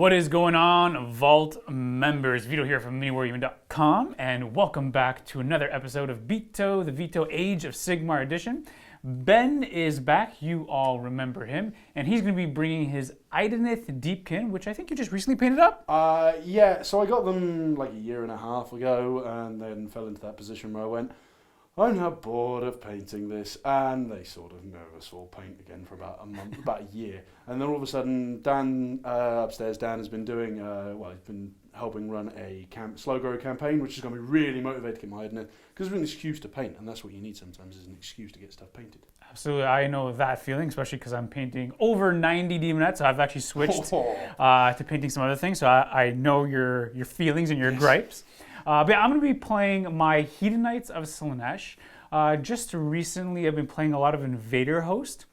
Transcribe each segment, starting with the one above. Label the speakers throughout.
Speaker 1: What is going on, Vault members? Vito here from MiniWarGaming.com, and welcome back to another episode of Beato, the Vito Age of Sigmar edition. Ben is back, you all remember him, and he's going to be bringing his Idoneth Deepkin, which I think you just recently painted up?
Speaker 2: Yeah, so I got them like a year and a half ago, and then fell into that position where I went, I'm now bored of painting this, and they sort of never saw paint again for about a month, about a year. And then all of a sudden, Dan, upstairs, Dan has been doing, he's been helping run a slow grow campaign, which is going to be really motivated to get my Idoneth, because there's an excuse to paint, and that's what you need sometimes, is an excuse to get stuff painted.
Speaker 1: Absolutely, I know that feeling, especially because I'm painting over 90 Demonettes, so I've actually switched to painting some other things, so I know your feelings and your gripes. But yeah, I'm going to be playing my Hedonites of Slaanesh. Just recently, I've been playing a lot of Invader Host.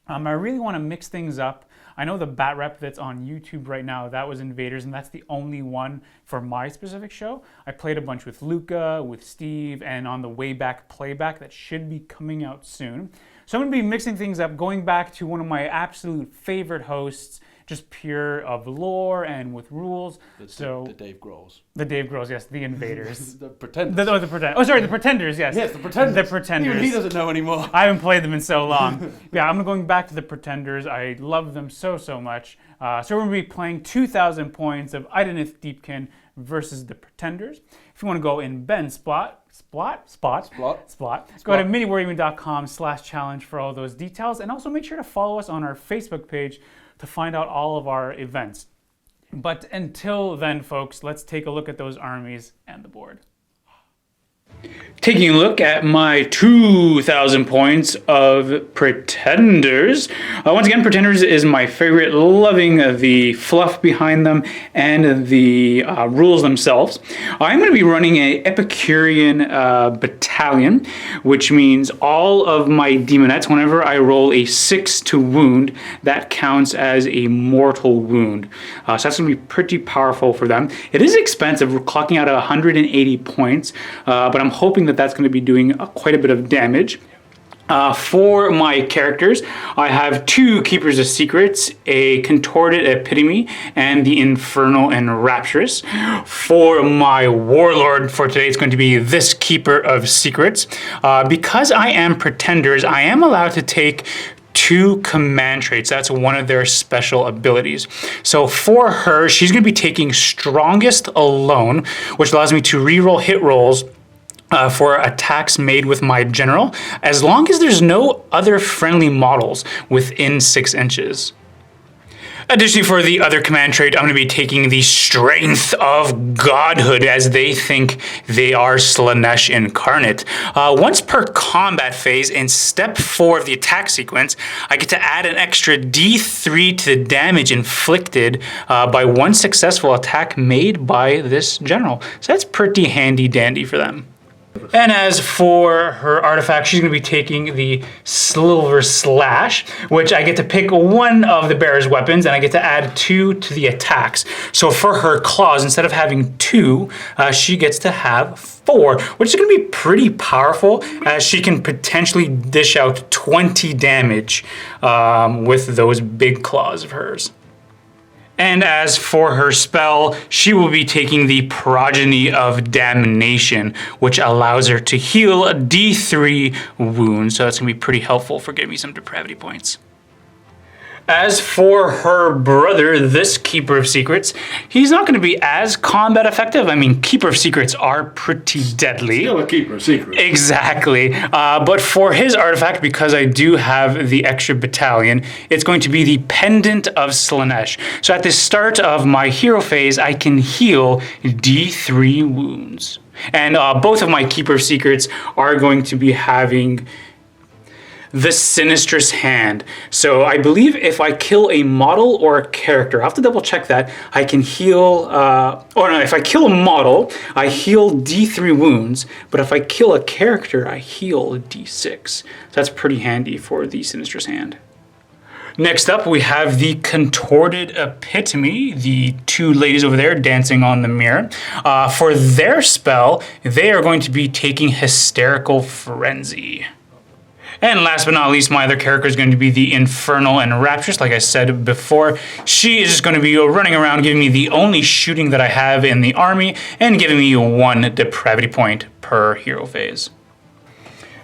Speaker 1: I really want to mix things up. I know the bat rep that's on YouTube right now, that was Invaders, and that's the only one for my specific show. I played a bunch with Luca, with Steve, and on the Wayback Playback that should be coming out soon. So I'm going to be mixing things up, going back to one of my absolute favorite hosts, just pure of lore and with rules.
Speaker 2: The Dave Grohls.
Speaker 1: The Dave Grohls, yes, the Invaders.
Speaker 2: The Pretenders.
Speaker 1: The Pretenders, yes.
Speaker 2: Yes, the Pretenders.
Speaker 1: The Pretenders.
Speaker 2: Even he doesn't know anymore.
Speaker 1: I haven't played them in so long. Yeah, I'm going back to the Pretenders. I love them so much. So we're going to be playing 2,000 points of Idoneth Deepkin versus the Pretenders. If you want to go in Ben's spot, go to MiniWarGaming.com/challenge for all those details. And also make sure to follow us on our Facebook page to find out all of our events. But until then, folks, let's take a look at those armies and the board. Taking a look at my 2,000 points of Pretenders. Once again, Pretenders is my favorite, loving the fluff behind them and the rules themselves. I'm going to be running an Epicurean battalion, which means all of my Demonettes, whenever I roll a 6 to wound, that counts as a mortal wound. So that's going to be pretty powerful for them. It is expensive. We're clocking out at 180 points, but I'm hoping that that's going to be doing quite a bit of damage. For my characters, I have 2 Keepers of Secrets, a Contorted Epitome, and the Infernal and Rapturous. For my Warlord for today, it's going to be this Keeper of Secrets. Because I am Pretenders, I am allowed to take 2 command traits. That's one of their special abilities. So for her, she's going to be taking Strongest Alone, which allows me to reroll hit rolls for attacks made with my general, as long as there's no other friendly models within 6 inches. Additionally, for the other command trait, I'm going to be taking the Strength of Godhood, as they think they are Slaanesh incarnate. Once per combat phase, in step 4 of the attack sequence, I get to add an extra D3 to the damage inflicted by one successful attack made by this general. So that's pretty handy dandy for them. And as for her artifact, she's going to be taking the Silver Slash, which I get to pick one of the bearer's weapons, and I get to add 2 to the attacks. So for her claws, instead of having 2, she gets to have 4, which is going to be pretty powerful, as she can potentially dish out 20 damage with those big claws of hers. And as for her spell, she will be taking the Progeny of Damnation, which allows her to heal a D3 wounds. So that's going to be pretty helpful for giving me some depravity points. As for her brother, this Keeper of Secrets, he's not going to be as combat effective. I mean, Keeper of Secrets are pretty deadly.
Speaker 2: Still a Keeper of Secrets.
Speaker 1: Exactly. But for his artifact, because I do have the extra battalion, it's going to be the Pendant of Slaanesh. So at the start of my hero phase, I can heal D3 wounds. And both of my Keeper of Secrets are going to be having the Sinistrous Hand. So I believe if I kill a model or a character, I have to double check that, I can heal, if I kill a model, I heal D3 wounds, but if I kill a character, I heal D6. So that's pretty handy for the Sinistrous Hand. Next up, we have the Contorted Epitome, the 2 ladies over there dancing on the mirror. For their spell, they are going to be taking Hysterical Frenzy. And last but not least, my other character is going to be the Infernal and Rapturous. Like I said before, she is just going to be running around giving me the only shooting that I have in the army and giving me 1 depravity point per hero phase.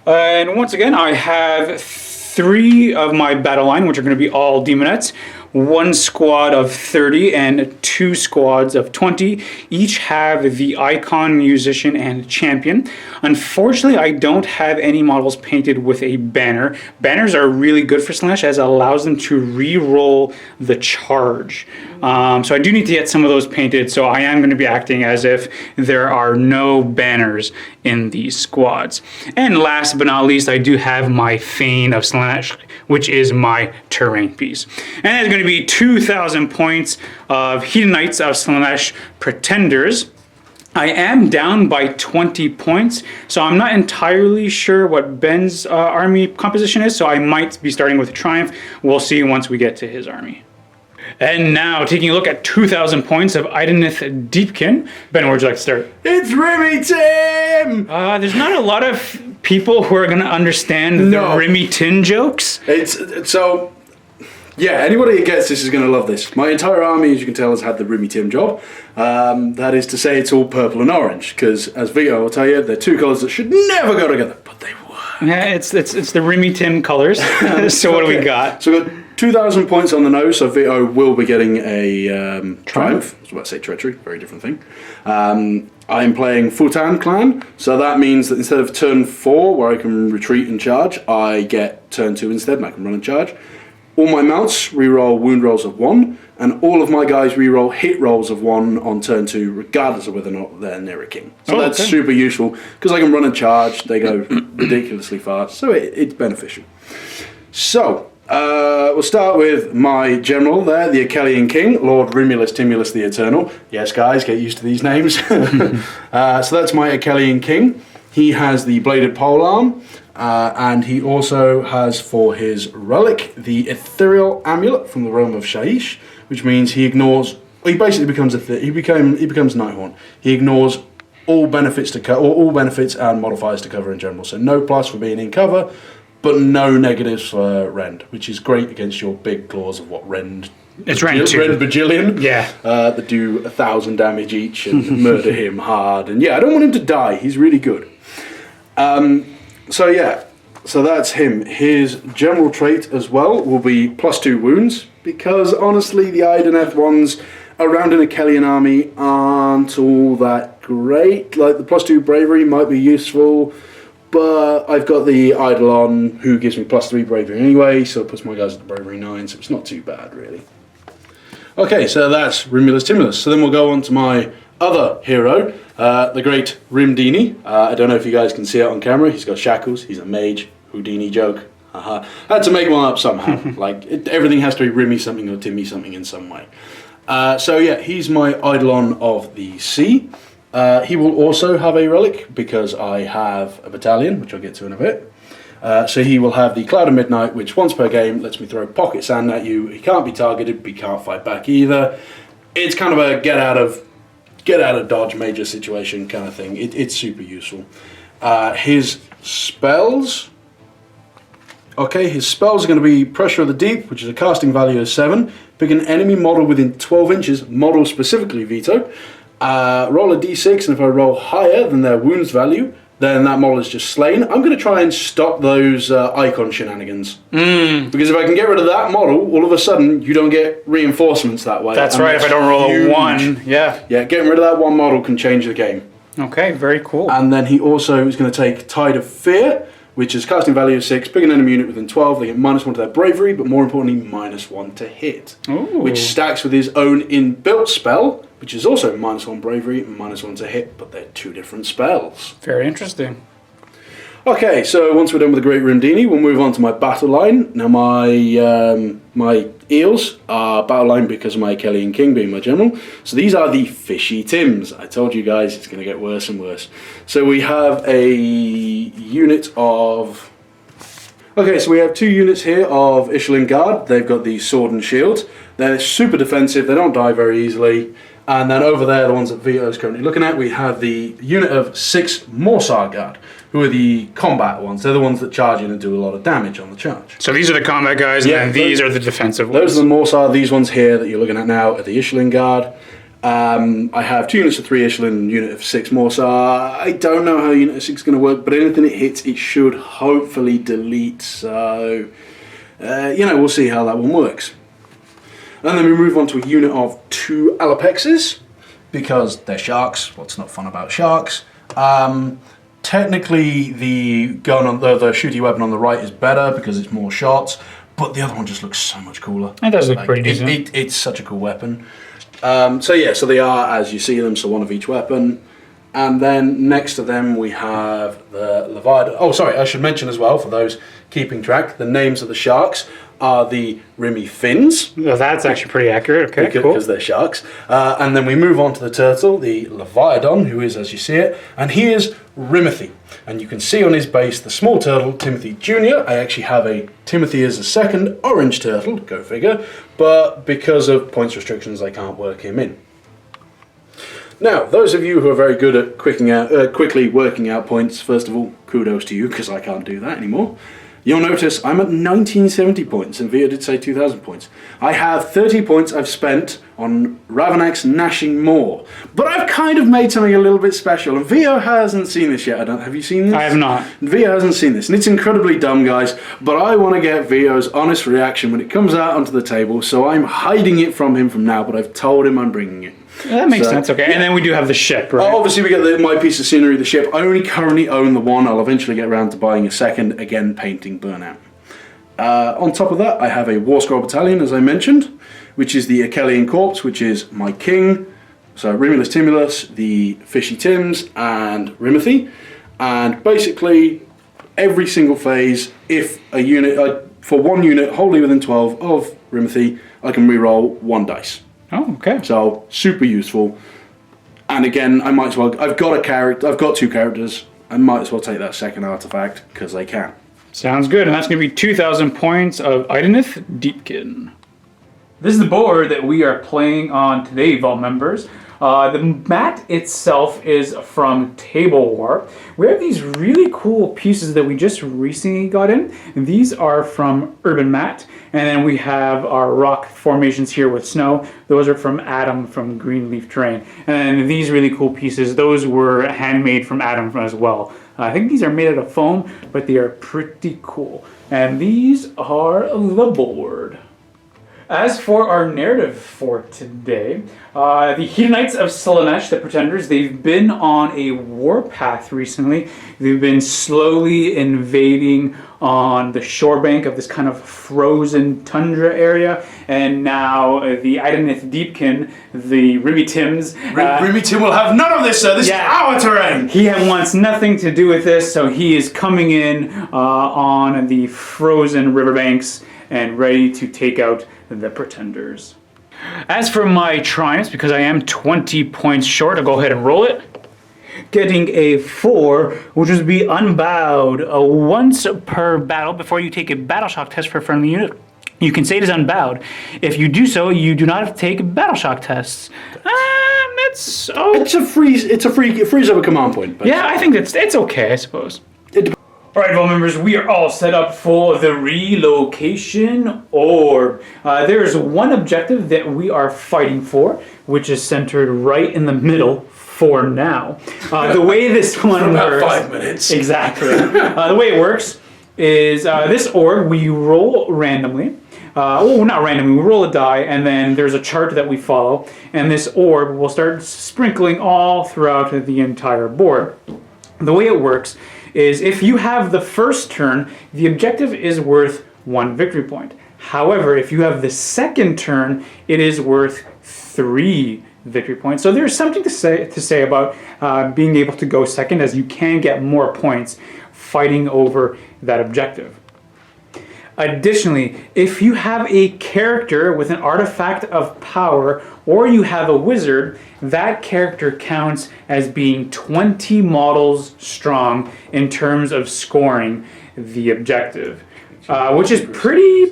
Speaker 1: And once again, I have 3 of my battle line, which are going to be all demonettes. 1 squad of 30 and 2 squads of 20. Each have the icon, musician, and champion. Unfortunately, I don't have any models painted with a banner. Banners are really good for Slaanesh as it allows them to re-roll the charge. So I do need to get some of those painted, so I am going to be acting as if there are no banners in these squads. And last but not least, I do have my Thane of Slaanesh, which is my terrain piece. And it's going to be 2,000 points of Hedonites of Slaanesh Pretenders. I am down by 20 points, so I'm not entirely sure what Ben's army composition is, so I might be starting with Triumph. We'll see once we get to his army. And now, taking a look at 2,000 points of Idoneth Deepkin. Ben, where'd you like to start?
Speaker 2: It's Rimmy Tim!
Speaker 1: There's not a lot of people who are going to understand the Rimmy Tin jokes.
Speaker 2: So, yeah, anybody who gets this is going to love this. My entire army, as you can tell, has had the Rimmy Tim job. That is to say it's all purple and orange, because, as Vito will tell you, they're 2 colours that should never go together, but they were.
Speaker 1: Yeah, it's the Rimmy Tim colours. So what do we got?
Speaker 2: So we've got 2,000 points on the nose, so Vito will be getting a Triumph. I was about to say Treachery, very different thing. I'm playing Futan Clan, so that means that instead of turn 4, where I can retreat and charge, I get turn 2 instead, and I can run and charge. All my mounts reroll wound rolls of 1, and all of my guys reroll hit rolls of 1 on turn 2, regardless of whether or not they're near a king. So that's super useful, because I can run and charge, they go ridiculously fast, so it's beneficial. So, we'll start with my general there, the Achillean King, Lord Rimulus Timulus the Eternal. Yes, guys, get used to these names. So that's my Achillean King. He has the bladed polearm, and he also has for his relic the ethereal amulet from the realm of Shaiish, which means he ignores. He basically becomes he becomes Nighthorn. He ignores all benefits all benefits and modifiers to cover in general. So no plus for being in cover, but no negatives for rend, which is great against your big claws of what rend.
Speaker 1: It's rend 2.
Speaker 2: Rend bajillion.
Speaker 1: Yeah.
Speaker 2: That do 1,000 damage each and murder him hard. And yeah, I don't want him to die. He's really good. So that's him. His general trait as well will be +2 wounds, because honestly the Idoneth ones around an Achillean army aren't all that great. Like the +2 bravery might be useful, but I've got the Eidolon who gives me +3 bravery anyway, so it puts my guys at the bravery 9, so it's not too bad really. Okay, so that's Rimulus Timulus. So then we'll go on to my other hero, the great Rimdini. I don't know if you guys can see it on camera. He's got shackles. He's a mage. Houdini joke. I had to make one up somehow. Everything has to be Rimmy something or Timmy something in some way. So yeah, he's my Eidolon of the Sea. He will also have a relic because I have a battalion, which I'll get to in a bit. So he will have the Cloud of Midnight, which once per game lets me throw pocket sand at you. He can't be targeted, but he can't fight back either. It's kind of a get out of dodge major situation kind of thing. It's super useful. His spells. Okay, his spells are going to be Pressure of the Deep, which is a casting value of 7. Pick an enemy model within 12 inches, model specifically Vito. Roll a d6, and if I roll higher than their wounds value, then that model is just slain. I'm going to try and stop those icon shenanigans. Because if I can get rid of that model, all of a sudden you don't get reinforcements that way.
Speaker 1: That's right, if I don't roll a 1. Yeah.
Speaker 2: Yeah, getting rid of that one model can change the game.
Speaker 1: Okay, very cool.
Speaker 2: And then he also is going to take Tide of Fear, which is casting value of 6. Pick an enemy unit within 12. They get -1 to their bravery, but more importantly, -1 to hit.
Speaker 1: Ooh.
Speaker 2: Which stacks with his own inbuilt spell, which is also -1 bravery and -1 to hit, but they're 2 different spells.
Speaker 1: Very interesting.
Speaker 2: Okay, so once we're done with the Great Rimdini, we'll move on to my battle line. Now my eels are battle line because of my Achillean King being my general. So these are the Fishy Tims. I told you guys it's going to get worse and worse. So we have a unit of... Okay, so we have 2 units here of Ishelin Guard. They've got the Sword and Shield. They're super defensive, they don't die very easily. And then over there, the ones that Vito is currently looking at, we have the unit of 6 Morsar Guard, who are the combat ones. They're the ones that charge in and do a lot of damage on the charge.
Speaker 1: So these are the combat guys, and then these are the defensive ones.
Speaker 2: Those are the Morsar. These ones here that you're looking at now are the Ishling Guard. I have 2 units of 3 Ishling, unit of 6 Morsar. I don't know how unit of 6 is going to work, but anything it hits, it should hopefully delete. So, we'll see how that one works. And then we move on to a unit of 2 Alapexes, because they're sharks. What's not fun about sharks? Technically, the gun on the shooty weapon on the right is better because it's more shots, but the other one just looks so much cooler.
Speaker 1: It does look pretty decent.
Speaker 2: It's such a cool weapon. So they are as you see them, so 1 of each weapon. And then next to them we have the Leviathan. Oh, sorry, I should mention as well, for those keeping track, the names of the sharks are the Rimy Fins.
Speaker 1: Oh, that's actually pretty accurate. Okay, cool.
Speaker 2: Because they're sharks. And then we move on to the turtle, the Leviathan, who is as you see it. And he is Rimothy. And you can see on his base the small turtle, Timothy Jr. I actually have a Timothy as a second orange turtle, go figure. But because of points restrictions, I can't work him in. Now, those of you who are very good at quickly working out points, first of all, kudos to you, because I can't do that anymore. You'll notice I'm at 1970 points, and Vito did say 2,000 points. I have 30 points I've spent on Ravanax Gnashing Maw. But I've kind of made something a little bit special, and Vito hasn't seen this yet. Have you seen this?
Speaker 1: I have not.
Speaker 2: Vito hasn't seen this, and it's incredibly dumb, guys, but I want to get Vito's honest reaction when it comes out onto the table, so I'm hiding it from him from now, but I've told him I'm bringing it.
Speaker 1: That makes sense, okay. Yeah. And then we do have the ship, right?
Speaker 2: Obviously, we get my piece of scenery, the ship. I only currently own the one. I'll eventually get around to buying a second, again, painting Burnout. On top of that, I have a War Scroll Battalion, as I mentioned, which is the Achelian Corpse, which is my king. So, Rimulus Timulus, the Fishy Tims, and Rimothy. And basically, every single phase, if a unit, for one unit wholly within 12 of Rimothy, I can reroll 1 dice.
Speaker 1: Oh, okay.
Speaker 2: So, super useful. And again, I might as well, I've got 2 characters, I might as well take that second artifact, because I can.
Speaker 1: Sounds good, and that's going to be 2,000 points of Idoneth Deepkin. This is the board that we are playing on today, Vault members. The mat itself is from Table War. We have these really cool pieces that we just recently got in. And these are from Urban Mat. And then we have our rock formations here with snow. Those are from Adam from Greenleaf Terrain. And these really cool pieces, those were handmade from Adam as well. I think these are made out of foam, but they are pretty cool. And these are the board. As for our narrative for today, the Hedonites of Slaanesh, the Pretenders, they've been on a warpath recently. They've been slowly invading on the shore bank of this kind of frozen tundra area, and now the Idoneth Deepkin, the Rimy Tims...
Speaker 2: Rimy Tim will have none of this, sir! This is our terrain!
Speaker 1: He wants nothing to do with this, so he is coming in on the frozen riverbanks and ready to take out the Pretenders. As for my triumphs, because I am 20 points short, I'll go ahead and roll it. Getting a 4, which would be unbowed. Once per battle, before you take a battle shock test for a friendly unit, you can say it is unbowed. If you do so, you do not have to take battle shock tests. It's
Speaker 2: a freeze. It frees up a command point. But
Speaker 1: yeah, I think it's okay, I suppose. All right, Vault members, we are all set up for the relocation orb. There's one objective that we are fighting for, which is centered right in the middle for now. The way this one
Speaker 2: for about
Speaker 1: works...
Speaker 2: 5 minutes.
Speaker 1: Exactly. The way it works is this orb, we roll randomly. Not randomly, we roll a die, and then there's a chart that we follow, and this orb will start sprinkling all throughout the entire board. The way it works is if you have the first turn, the objective is worth 1 victory point. However, if you have the second turn, it is worth 3 victory points. So there's something to say about being able to go second, as you can get more points fighting over that objective. Additionally, if you have a character with an artifact of power, or you have a wizard, that character counts as being 20 models strong in terms of scoring the objective. which is pretty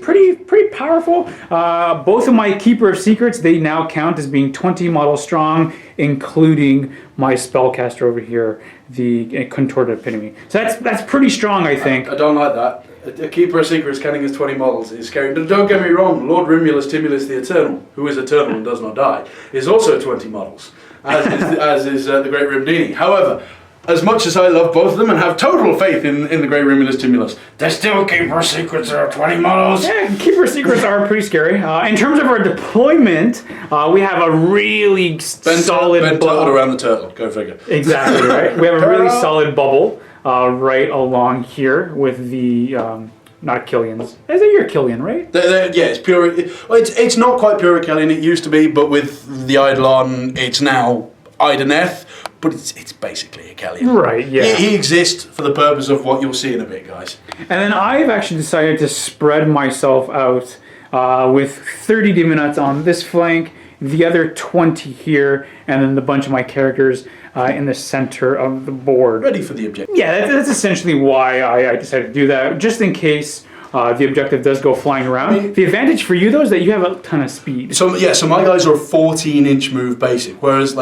Speaker 1: powerful. Both of my Keeper of Secrets, they now count as being 20 models strong, including my spellcaster over here, the Contorted Epitome. So that's pretty strong, I think.
Speaker 2: I don't like that. A Keeper of Secrets counting as 20 models is scary. But don't get me wrong, Lord Rimulus Timulus the Eternal, who is eternal and does not die, is also 20 models, as is the Great Rimdini. However, as much as I love both of them and have total faith in the Great Rimulus Timulus, they're still Keeper Secrets that are 20 models.
Speaker 1: Yeah, Keeper Secrets are pretty scary. In terms of our deployment, we have a really solid
Speaker 2: bubble around the turtle. Go figure.
Speaker 1: Exactly, right? We have a really solid bubble right along here with the... not Killian's. Is it your Killian, right?
Speaker 2: Yeah, it's pure... It's not quite pure Killian, it used to be, but with the Eidolon, it's now Idoneth. But it's basically a Kellion.
Speaker 1: Right, yeah.
Speaker 2: He exists for the purpose of what you'll see in a bit, guys.
Speaker 1: And then I've actually decided to spread myself out with 30 Demon on this flank, the other 20 here, and then the bunch of my characters in the center of the board.
Speaker 2: Ready for the objective.
Speaker 1: Yeah, that's essentially why I decided to do that, just in case the objective does go flying around. I mean, the advantage for you, though, is that you have a ton of speed.
Speaker 2: So my guys are a 14-inch move basic, whereas,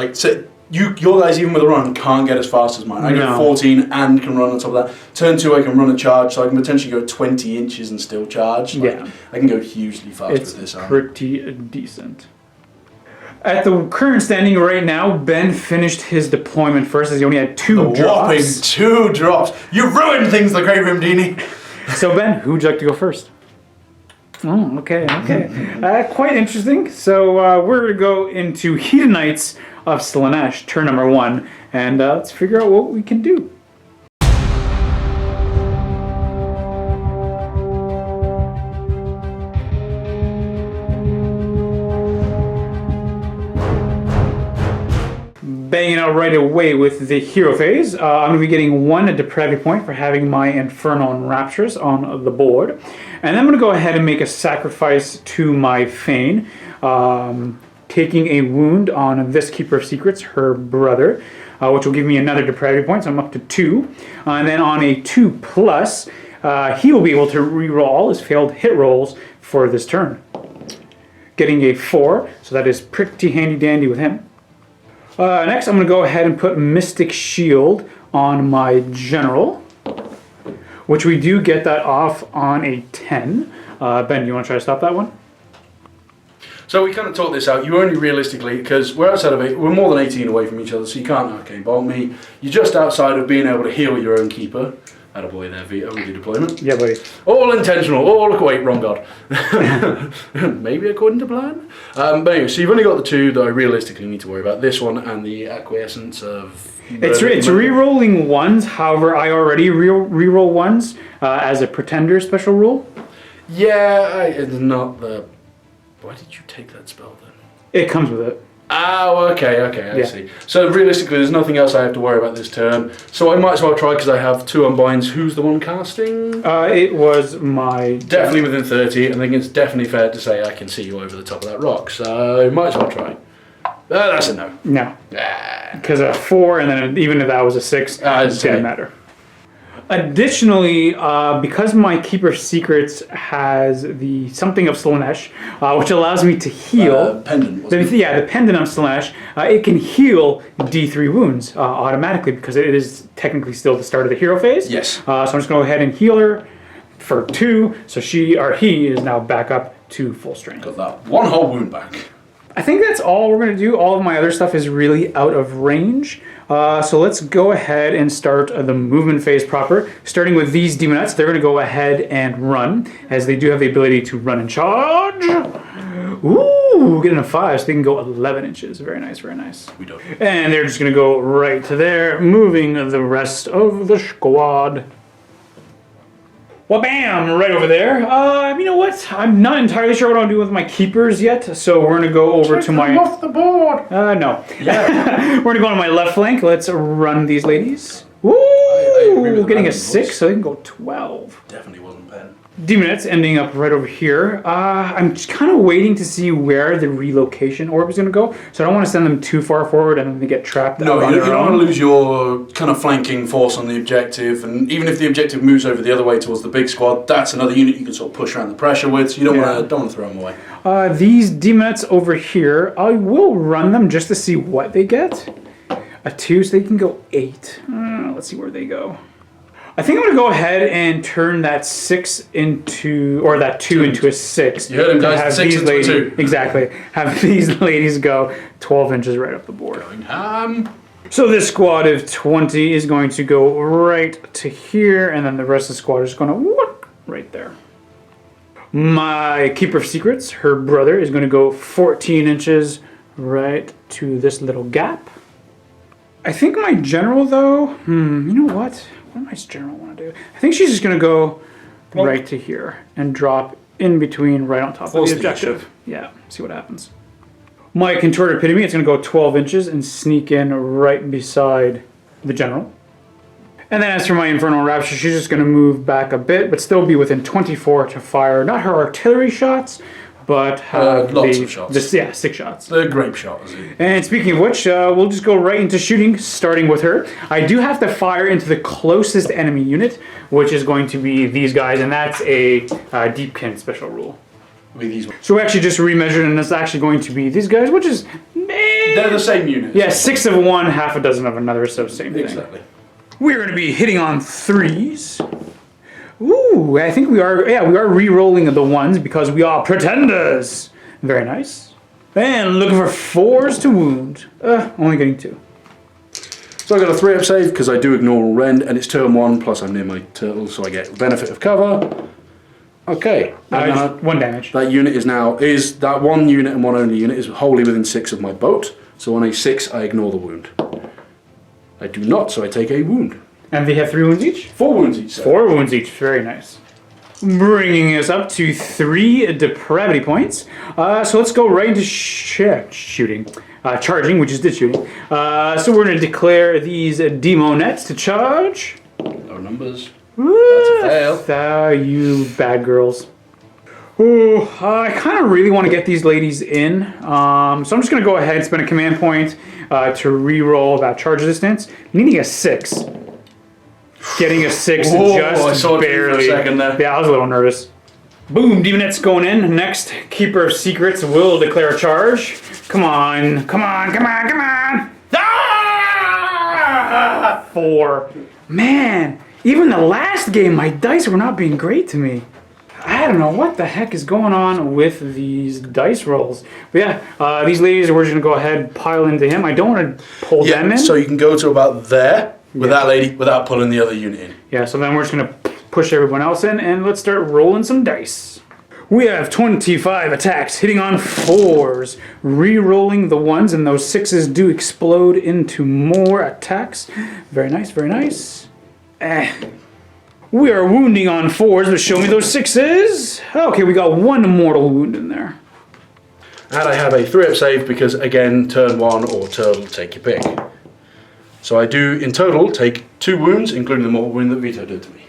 Speaker 2: your guys, even with a run, can't get as fast as mine. I go 14 and can run on top of that. Turn 2, I can run a charge, so I can potentially go 20 inches and still charge. I can go hugely fast with this.
Speaker 1: It's pretty decent. At the current standing right now, Ben finished his deployment first, as he only had 2 drops.
Speaker 2: Whopping 2 drops. You ruined things, the Great Rimdini.
Speaker 1: So Ben, who would you like to go first? Oh, okay. Quite interesting. So we're going to go into Hedonites of Slaanesh, turn number 1, and let's figure out what we can do. Banging out right away with the hero phase. I'm going to be getting 1 depravity point for having my Infernal and Rapturous on the board. And then I'm going to go ahead and make a sacrifice to my Fane, taking a wound on this Keeper of Secrets, her brother, which will give me another depravity point, so I'm up to 2. And then on a 2+, he will be able to reroll all his failed hit rolls for this turn. Getting a 4, so that is pretty handy dandy with him. Next, I'm going to go ahead and put Mystic Shield on my General, which we do get that off on a 10. Ben, you want to try to stop that one?
Speaker 2: So we kind of talked this out. You only realistically, because we're outside of we're more than 18 away from each other, so you can't arcane bolt me. You're just outside of being able to heal your own keeper. Attaboy there, Vito, with your deployment.
Speaker 1: Yeah, buddy.
Speaker 2: All intentional. Wait, wrong god. Maybe according to plan. But anyway, so you've only got the 2 that I realistically need to worry about. This one and the Acquiescence of...
Speaker 1: It's re-rolling 1s, however, I already re-roll 1s as a Pretender special rule.
Speaker 2: Yeah, it's not the... Why did you take that spell then?
Speaker 1: It comes with it.
Speaker 2: Oh, okay, I see. So realistically, there's nothing else I have to worry about this turn. So I might as well try, because I have 2 unbinds. Who's the one casting?
Speaker 1: It was my...
Speaker 2: Definitely within 30, and I think it's definitely fair to say I can see you over the top of that rock. So might as well try. That's a no.
Speaker 1: No. Because a 4, and then even if that was a 6, it didn't matter. Additionally, because my Keeper Secrets has the something of Slaanesh, which allows me to heal...
Speaker 2: pendant,
Speaker 1: the pendant of Slaanesh, it can heal D3 wounds automatically, because it is technically still the start of the hero phase.
Speaker 2: Yes.
Speaker 1: So I'm just going to go ahead and heal her for 2, so he is now back up to full strength.
Speaker 2: Got that 1 whole wound back.
Speaker 1: I think that's all we're going to do. All of my other stuff is really out of range. So let's go ahead and start the movement phase proper. Starting with these Demonites, they're going to go ahead and run, as they do have the ability to run and charge. Ooh, getting a 5, so they can go 11 inches. Very nice, very nice.
Speaker 2: We don't.
Speaker 1: And they're just going to go right to there, moving the rest of the squad. Well, bam, right over there. You know what? I'm not entirely sure what I'll do with my keepers yet, so we're going to go over to my...
Speaker 2: off the board!
Speaker 1: No. Yeah. We're going to go on my left flank. Let's run these ladies. Woo!
Speaker 2: I agree with
Speaker 1: Getting a
Speaker 2: that
Speaker 1: 6, so they can go 12.
Speaker 2: Definitely wasn't pen.
Speaker 1: Demonettes ending up right over here. I'm just kind of waiting to see where the relocation orb is going to go. So I don't want to send them too far forward and then they get trapped.
Speaker 2: No, you don't want to lose your kind of flanking force on the objective. And even if the objective moves over the other way towards the big squad, that's another unit you can sort of push around the pressure with. So you don't want to throw them away.
Speaker 1: These Demonettes over here, I will run them just to see what they get. A 2, so they can go 8. Let's see where they go. I think I'm going to go ahead and turn that 6 into, or that 2 into a 6.
Speaker 2: You heard him, guys. 6 into a 2.
Speaker 1: Exactly. Have these ladies go 12 inches right up the board.
Speaker 2: Going ham.
Speaker 1: So this squad of 20 is going to go right to here, and then the rest of the squad is going to whoop right there. My Keeper of Secrets, her brother, is going to go 14 inches right to this little gap. I think my general, though, you know what? What does my general want to do? I think she's just going to go right to here and drop in between right on top of the objective. Yeah, see what happens. My Contorted Epitome, it's going to go 12 inches and sneak in right beside the general. And then as for my Infernal Rapture, she's just going to move back a bit, but still be within 24 to fire, not her artillery shots, but
Speaker 2: lots of shots.
Speaker 1: 6 shots.
Speaker 2: The grape shot, is it?
Speaker 1: And speaking of which, we'll just go right into shooting, starting with her. I do have to fire into the closest enemy unit, which is going to be these guys, and that's a Deepkin special rule.
Speaker 2: These ones.
Speaker 1: So we actually just remeasured, and it's actually going to be these guys, which is...
Speaker 2: They're the same unit.
Speaker 1: Yeah, 6 of one, half a dozen of another, so same thing.
Speaker 2: Exactly.
Speaker 1: We're going to be hitting on 3s. Ooh, I think we are re-rolling the 1s because we are pretenders. Very nice. And looking for 4s to wound. Only getting 2.
Speaker 2: So I got a 3-up save because I do ignore rend, and it's turn 1, plus I'm near my turtle, so I get benefit of cover. Okay.
Speaker 1: 1 damage.
Speaker 2: That unit is that 1 unit and 1 only unit is wholly within 6 of my boat. So on a 6, I ignore the wound. I do not, so I take a wound.
Speaker 1: And they have 3 wounds each?
Speaker 2: 4 wounds each.
Speaker 1: 4 wounds each. Very nice. Bringing us up to 3 depravity points. So let's go right into shooting. Charging, which is the shooting. So we're going to declare these Demonettes to charge.
Speaker 2: No numbers.
Speaker 1: Woo!
Speaker 2: That's a fail.
Speaker 1: You bad girls. Ooh, I kind of really want to get these ladies in. So I'm just going to go ahead and spend a command point to re-roll that charge distance. Needing a 6. Getting a 6 just barely.
Speaker 2: For a second there.
Speaker 1: Yeah, I was a little nervous. Boom, Demonettes going in. Next, Keeper of Secrets will declare a charge. Come on, come on, come on, come on. Ah! 4. Man, even the last game, my dice were not being great to me. I don't know what the heck is going on with these dice rolls. But yeah, these ladies, we're just going to go ahead and pile into him. I don't want to pull them in.
Speaker 2: So you can go to about there with that lady without pulling the other unit in.
Speaker 1: Yeah, so then we're just going to push everyone else in and let's start rolling some dice. We have 25 attacks hitting on 4s, re-rolling the 1s, and those 6s do explode into more attacks. Very nice, very nice. We are wounding on 4s, but show me those 6s. Okay, we got 1 mortal wound in there.
Speaker 2: And I have a 3-up save because, again, turn 1 or turtle, take your pick. So I do, in total, take 2 wounds, including the mortal wound that Vito did to me.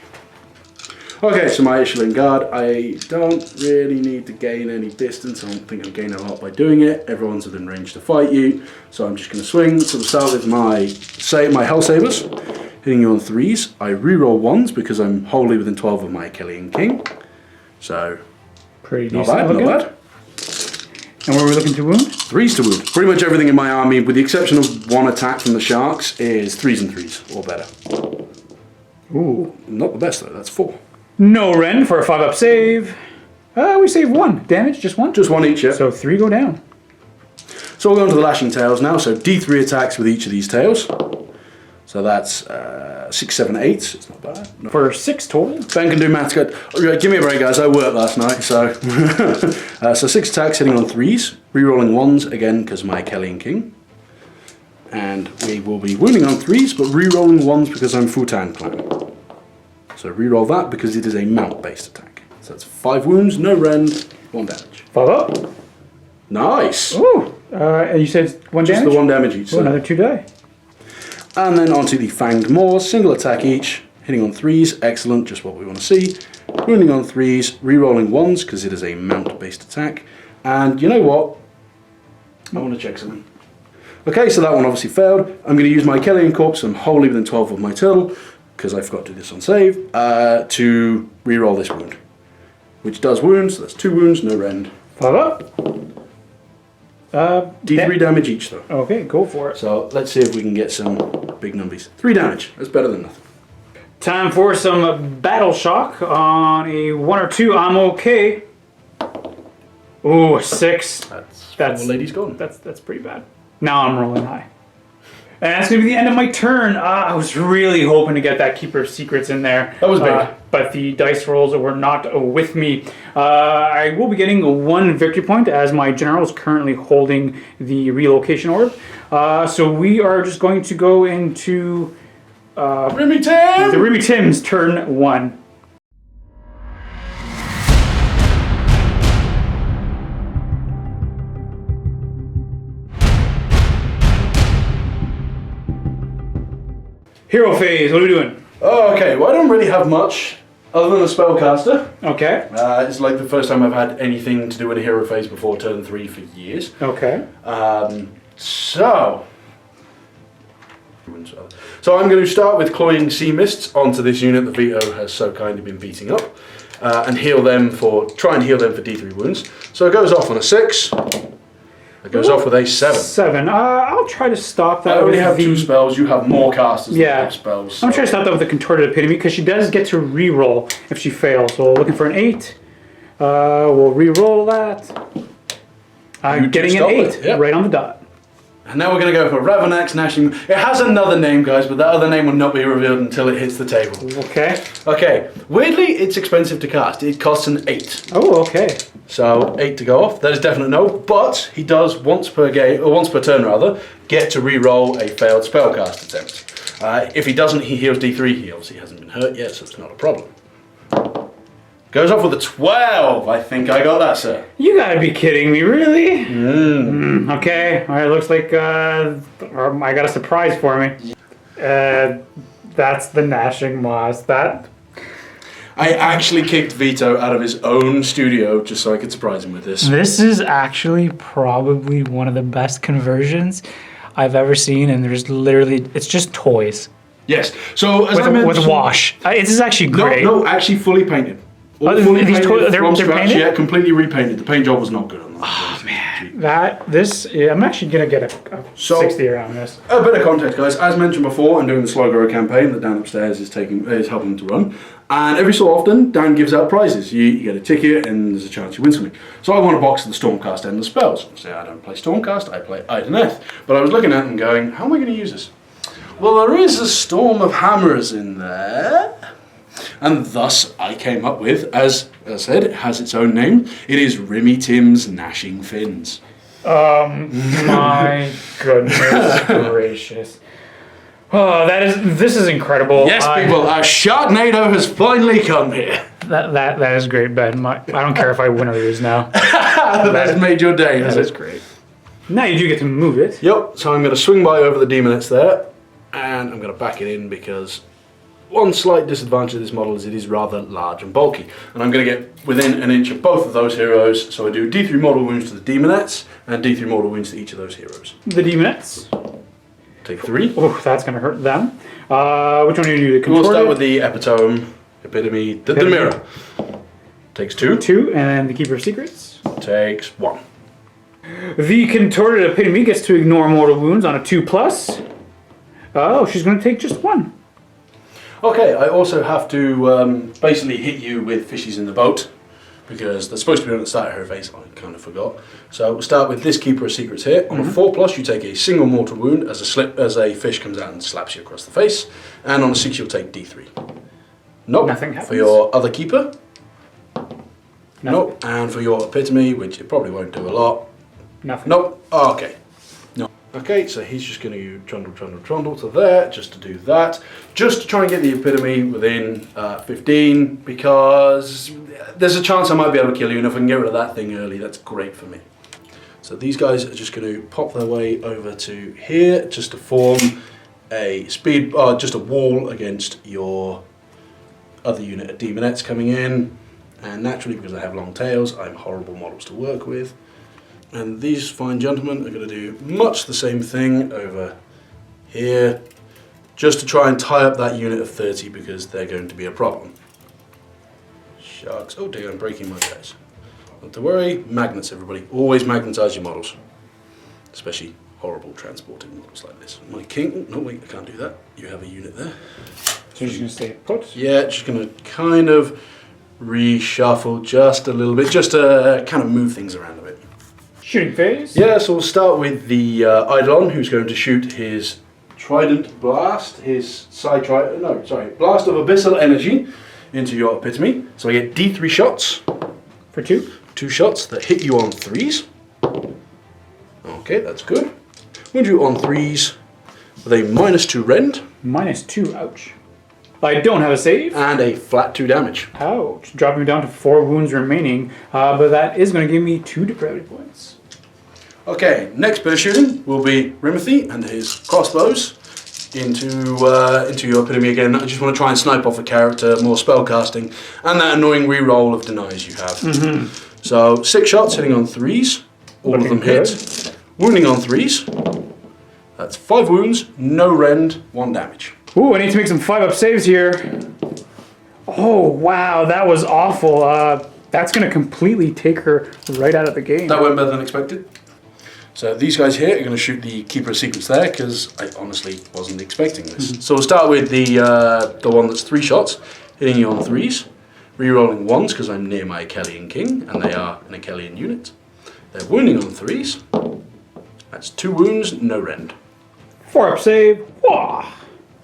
Speaker 2: Okay, so my Ishling Guard, I don't really need to gain any distance. I don't think I'm gaining a lot by doing it. Everyone's within range to fight you. So I'm just going to swing. So we'll start with my Hell Sabers. Hitting you on 3s. I re-roll 1s because I'm wholly within 12 of my Achillean King. So,
Speaker 1: pretty
Speaker 2: not
Speaker 1: decent.
Speaker 2: bad, not bad.
Speaker 1: And where are we looking to wound?
Speaker 2: 3s to wound. Pretty much everything in my army, with the exception of 1 attack from the Sharks, is 3s and 3s, or better.
Speaker 1: Ooh.
Speaker 2: Not the best though, that's 4.
Speaker 1: No rend for a 5-up save. We saved 1. Damage, just 1?
Speaker 2: Just 1 each, yeah.
Speaker 1: So 3 go down.
Speaker 2: So we'll go on to the Lashing Tails now. So D3 attacks with each of these tails. So that's 6, 7, 8. It's not bad.
Speaker 1: For 6 total.
Speaker 2: Ben can do maths good. Give me a break, guys. I worked last night, so. So 6 attacks hitting on 3s. Rerolling 1s again because my Achillean King. And we will be wounding on 3s, but rerolling 1s because I'm Futan Clan. So reroll that because it is a mount-based attack. So that's 5 wounds, no rend, 1 damage.
Speaker 1: 5 up.
Speaker 2: Nice.
Speaker 1: Ooh. And you said 1 damage?
Speaker 2: Just the 1 damage each.
Speaker 1: So another 2 die.
Speaker 2: And then onto the Fanged Maws, single attack each, Hitting on 3s, excellent, just what we want to see. Wounding on 3s, re-rolling 1s because it is a mount-based attack. And you know what? I want to check something. Okay, so that one obviously failed. I'm going to use my Kellian Corpse and wholly within 12 of my turtle, because I forgot to do this on save, to re-roll this wound. Which does wounds, so that's 2 wounds, no rend.
Speaker 1: 5 up.
Speaker 2: D3 damage each though.
Speaker 1: Okay, go for it.
Speaker 2: So let's see if we can get some big numbies. 3 damage, that's better than nothing.
Speaker 1: Time for some battle shock on a 1 or 2. I'm okay. Ooh, a 6.
Speaker 2: That's lady's gone.
Speaker 1: That's pretty bad. Now I'm rolling high. And that's going to be the end of my turn. I was really hoping to get that Keeper of Secrets in there.
Speaker 2: That was big.
Speaker 1: But the dice rolls were not with me. I will be getting 1 victory point as my general is currently holding the relocation orb. So we are just going to go into
Speaker 2: Remy Tim!
Speaker 1: the Remy Tim's turn 1. Hero phase, what are we doing?
Speaker 2: Oh, okay, well I don't really have much other than a spellcaster.
Speaker 1: Okay.
Speaker 2: It's like the first time I've had anything to do with a hero phase before turn 3 for years.
Speaker 1: Okay.
Speaker 2: So I'm going to start with Cloying Sea Mists onto this unit that Vito has so kindly been beating up, and try and heal them for D3 wounds. So it goes off on a 6. It goes off with a 7.
Speaker 1: 7. I'll try to stop that.
Speaker 2: I only have 2 spells. You have more casters than have spells.
Speaker 1: So. I'm trying to stop that with the Contorted Epitome because she does get to re-roll if she fails. So looking for an 8. We'll re-roll that. Getting an 8 right on the dot.
Speaker 2: And now we're going to go for Ravanax Gnashing. It has another name, guys, but that other name will not be revealed until it hits the table.
Speaker 1: Okay.
Speaker 2: Okay. Weirdly, it's expensive to cast. It costs an 8.
Speaker 1: Oh, okay.
Speaker 2: So 8 to go off. That is definite no. But he does once per turn rather, get to re-roll a failed spellcast attempt. If he doesn't, he heals D3. He obviously hasn't been hurt yet, so it's not a problem. Goes off with a 12. I think I got that, sir.
Speaker 1: You gotta be kidding me, really? Okay. All right. Looks like I got a surprise for me. That's the Gnashing Moss. That.
Speaker 2: I actually kicked Vito out of his own studio just so I could surprise him with this.
Speaker 3: This is actually probably one of the best conversions I've ever seen, and there's literally, it's just toys.
Speaker 2: Yes. So as I mentioned,
Speaker 3: with wash. This is actually great.
Speaker 2: No, actually fully painted. All fully painted from scratch, yeah, completely repainted. The paint job was not good on that.
Speaker 1: Oh man, I'm actually gonna get a 60 around this.
Speaker 2: A bit of context, guys. As mentioned before, I'm doing the Slogoro campaign that Dan upstairs is helping to run, and every so often Dan gives out prizes. You get a ticket, and there's a chance you win something. So I won a box of the Stormcast Endless Spells. Say I don't play Stormcast, I play Idoneth. But I was looking at it and going, how am I going to use this? Well, there is a Storm of Hammers in there. And thus I came up with, as I said, it has its own name. It is Remy Tim's Gnashing Fins.
Speaker 1: My goodness gracious. Oh, this is incredible.
Speaker 2: Yes, people, a Sharknado has finally come here.
Speaker 1: That is great, Ben. I don't care if I win or lose now.
Speaker 2: That has made your day, has it?
Speaker 1: That is great. Now you do get to move it.
Speaker 2: Yep, so I'm going to swing by over the Demonettes there, and I'm going to back it in because one slight disadvantage of this model is it is rather large and bulky. And I'm going to get within an inch of both of those heroes, so I do D3 mortal wounds to the Demonettes, and D3 mortal wounds to each of those heroes.
Speaker 1: The Demonettes.
Speaker 2: Take 3.
Speaker 1: Oh, that's going to hurt them. Which one do you do?
Speaker 2: We'll start with the Epitome, the Mirror. Takes 2.
Speaker 1: 2, and then the Keeper of Secrets.
Speaker 2: Takes 1.
Speaker 1: The Contorted Epitome gets to ignore mortal wounds on a 2+. Oh, she's going to take just 1.
Speaker 2: Okay, I also have to basically hit you with fishies in the boat, because they're supposed to be on the start of her face. I kind of forgot. So we'll start with this Keeper of Secrets here. On a 4+, you take a single mortal wound as a fish comes out and slaps you across the face, and on a 6, you'll take D3. Nope.
Speaker 1: Nothing happens.
Speaker 2: For your other Keeper.
Speaker 1: Nothing.
Speaker 2: Nope. And for your Epitome, which it probably won't do a lot.
Speaker 1: Nothing.
Speaker 2: Nope. Oh, okay. No. Okay, so he's just going to trundle to there, just to do that. Just to try and get the Epitome within 15, because there's a chance I might be able to kill you, and if I can get rid of that thing early, that's great for me. So these guys are just going to pop their way over to here, just to form a just a wall against your other unit of demonettes coming in. And naturally, because I have long tails, I'm horrible models to work with. And these fine gentlemen are going to do much the same thing over here, just to try and tie up that unit of 30 because they're going to be a problem. Sharks. Oh dear, I'm breaking my guys. Not to worry, magnets everybody. Always magnetize your models. Especially horrible transporting models like this. My king, no wait, I can't do that. You have a unit there.
Speaker 3: So you're just going to stay put?
Speaker 2: Yeah, just going to kind of reshuffle just a little bit, just to kind of move things around a bit.
Speaker 3: Shooting phase?
Speaker 2: Yeah, so we'll start with the Eidolon, who's going to shoot his Trident Blast, blast of Abyssal Energy into your epitome. So I get D3 shots.
Speaker 3: For 2?
Speaker 2: 2 shots that hit you on 3s. Okay, that's good. Wound you on 3s with a -2 rend.
Speaker 3: -2, ouch. I don't have a save.
Speaker 2: And a flat 2 damage.
Speaker 3: Ouch. Dropping me down to 4 wounds remaining. But that is going to give me 2 depravity points.
Speaker 2: Okay, next bit of shooting will be Rimothy and his crossbows into your epitome again. I just want to try and snipe off a character, more spell casting, and that annoying reroll of denies you have. So 6 shots hitting on 3s. All of them hit. Wounding on 3s. That's 5 wounds, no rend, 1 damage.
Speaker 3: Ooh, I need to make some 5-up saves here. Oh, wow, that was awful. That's going to completely take her right out of the game.
Speaker 2: That went better than expected. So these guys here are going to shoot the Keeper of Secrets there, because I honestly wasn't expecting this. So we'll start with the one that's 3 shots, hitting you on 3s, re-rolling 1s because I'm near my Achelian King, and they are an Achelian unit. They're wounding on 3s. That's 2 wounds, no rend.
Speaker 3: 4-up save. Whoa.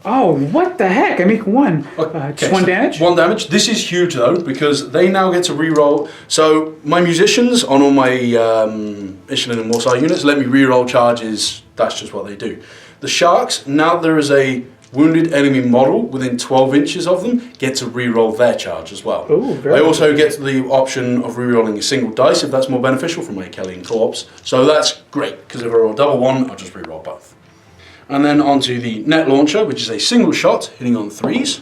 Speaker 3: Oh, what the heck? I make 1. Just 1 damage?
Speaker 2: 1 damage. This is huge though, because they now get to re-roll. So my musicians on all my Ishlan and Morsar units let me re-roll charges. That's just what they do. The sharks, now there is a wounded enemy model within 12 inches of them, get to re-roll their charge as well.
Speaker 3: Ooh, very
Speaker 2: I also get the option of re-rolling a single dice if that's more beneficial from my Achelian Corpse. So that's great, because if I roll double 1, I'll just re-roll both. And then onto the net launcher, which is a single shot hitting on 3s.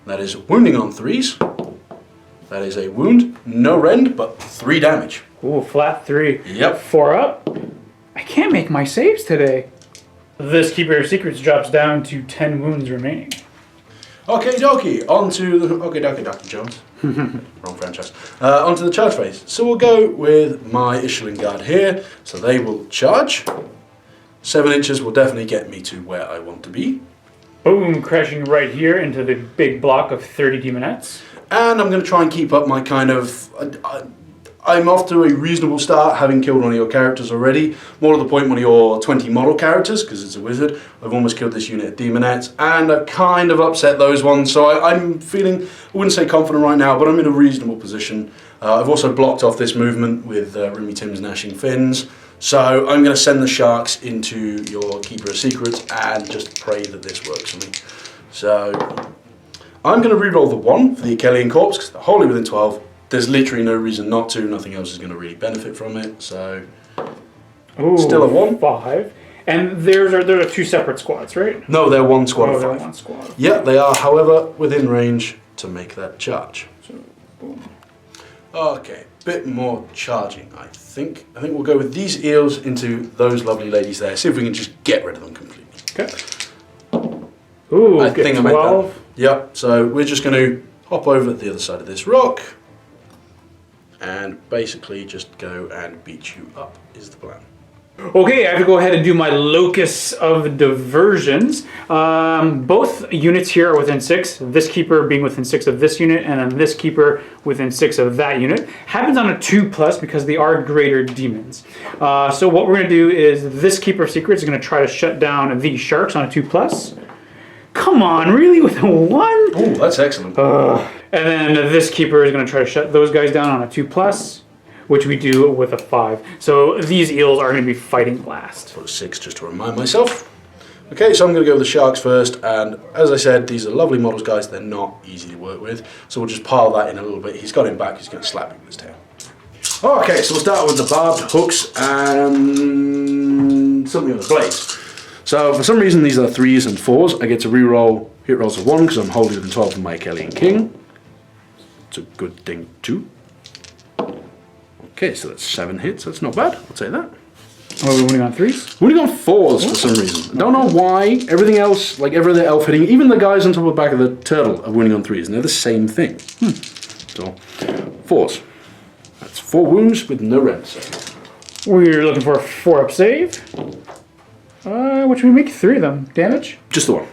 Speaker 2: That is wounding on 3s. That is a wound, no rend, but 3 damage.
Speaker 3: Ooh, flat 3.
Speaker 2: Yep.
Speaker 3: 4 up. I can't make my saves today. This Keeper of Secrets drops down to 10 wounds remaining.
Speaker 2: Okay, dokie. Onto the Dokie Jones. Wrong franchise. Onto the charge phase. So we'll go with my Ishlan Guard here. So they will charge. 7 inches will definitely get me to where I want to be.
Speaker 3: Boom, crashing right here into the big block of 30 demonettes.
Speaker 2: And I'm going to try and keep up my kind of... I'm off to a reasonable start, having killed one of your characters already. More to the point, one of your 20 model characters, because it's a wizard. I've almost killed this unit of demonettes, and I've kind of upset those ones. So I'm feeling, I wouldn't say confident right now, but I'm in a reasonable position. I've also blocked off this movement with Remy Tim's Gnashing Fins. So I'm going to send the sharks into your Keeper of Secrets and just pray that this works for me. So I'm going to re-roll the 1 for the Achelian Corpse, because they're wholly within 12. There's literally no reason not to. Nothing else is going to really benefit from it. So
Speaker 3: Ooh,
Speaker 2: still a 1.
Speaker 3: 5. And there are 2 separate squads, right?
Speaker 2: No, they're 1 squad of 5.
Speaker 3: They're 1 squad.
Speaker 2: Yeah, they are, however, within range to make that charge.
Speaker 3: So, boom.
Speaker 2: Okay, bit more charging, I think. I think we'll go with these eels into those lovely ladies there. See if we can just get rid of them completely.
Speaker 3: Okay. Ooh,
Speaker 2: I
Speaker 3: get
Speaker 2: think
Speaker 3: 12.
Speaker 2: I made that. Yep, so we're just going to hop over at the other side of this rock and basically just go and beat you up is the plan.
Speaker 3: Okay, I have to go ahead and do my Locus of Diversions. Both units here are within 6. This Keeper being within 6 of this unit, and then this Keeper within 6 of that unit. Happens on a 2+ because they are greater demons. So what we're going to do is this Keeper of Secrets is going to try to shut down these sharks on a 2+. Come on, really? With a 1?
Speaker 2: Oh, that's excellent.
Speaker 3: And then this Keeper is going to try to shut those guys down on a 2+. Which we do with a 5. So these eels are going to be fighting last.
Speaker 2: So 6 just to remind myself. Okay, so I'm going to go with the sharks first, and as I said, these are lovely models, guys. They're not easy to work with, so we'll just pile that in a little bit. He's got him back. He's going to slap him with his tail. Okay, so we'll start with the barbed hooks and something on the blades. So for some reason these are 3s and 4s. I get to reroll hit rolls of 1 because I'm holding within 12 of my Achillean King. It's a good thing too. Okay, so that's 7 hits. That's not bad. I'll take that.
Speaker 3: Oh, we're winning on 3s?
Speaker 2: Winning on 4s for some reason. I don't know why. Everything else, like every other elf hitting, even the guys on top of the back of the turtle are winning on 3s, and they're the same thing. So, 4s. That's 4 wounds with no rent.
Speaker 3: We're looking for a 4-up save. Which we make 3 of them. Damage?
Speaker 2: Just the one.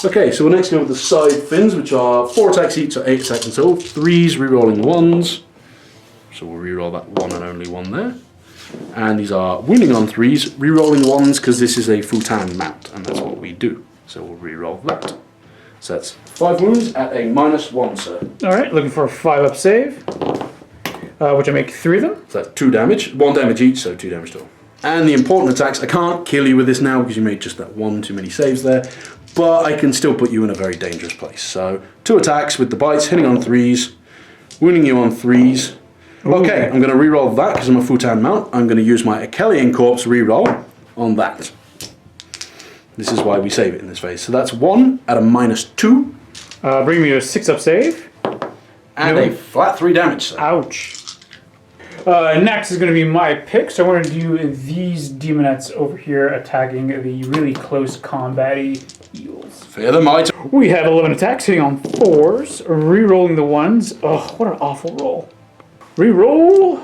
Speaker 2: Okay, so we'll next go with the side fins, which are 4 attacks each, so 8 attacks in total. 3s rerolling 1s. So we'll reroll that 1 and only 1 there. And these are wounding on 3s, rerolling 1s because this is a full-time mount, and that's what we do. So we'll reroll that. So that's 5 wounds at a -1, sir.
Speaker 3: Alright, looking for a 5-up save. Which I make 3 of them.
Speaker 2: So that's 2 damage, 1 damage each, so 2 damage total. And the important attacks, I can't kill you with this now because you made just that 1 too many saves there, but I can still put you in a very dangerous place. So 2 attacks with the bites, hitting on 3s, wounding you on 3s. Okay, I'm going to reroll that because I'm a full-time mount. I'm going to use my Achillean Corpse reroll on that. This is why we save it in this phase. So that's 1 at a -2.
Speaker 3: Bring me to a 6-up save.
Speaker 2: And a flat 3 damage, sir.
Speaker 3: Ouch. Next is going to be my pick, so I want to do these demonettes over here attacking the really close combat-y eels.
Speaker 2: Fear the might.
Speaker 3: We have 11 attacks hitting on 4s, re-rolling the 1s. Oh, what an awful roll. Reroll,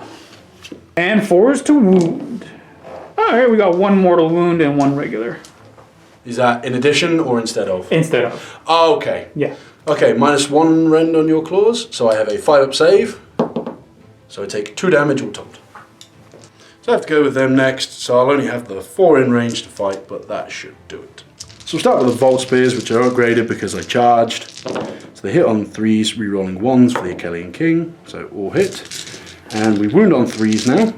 Speaker 3: and 4s to wound. Alright, we got 1 mortal wound and 1 regular.
Speaker 2: Is that in addition or instead of?
Speaker 3: Instead of.
Speaker 2: Oh, okay.
Speaker 3: Yeah.
Speaker 2: Okay, -1 rend on your claws, so I have a 5-up save. So I take 2 damage all told. So I have to go with them next, so I'll only have the 4 in range to fight, but that should do it. So we'll start with the Volt Spears, which are upgraded because I charged. So they hit on 3s, re-rolling 1s for the Achillean King, so all hit. And we wound on 3s now,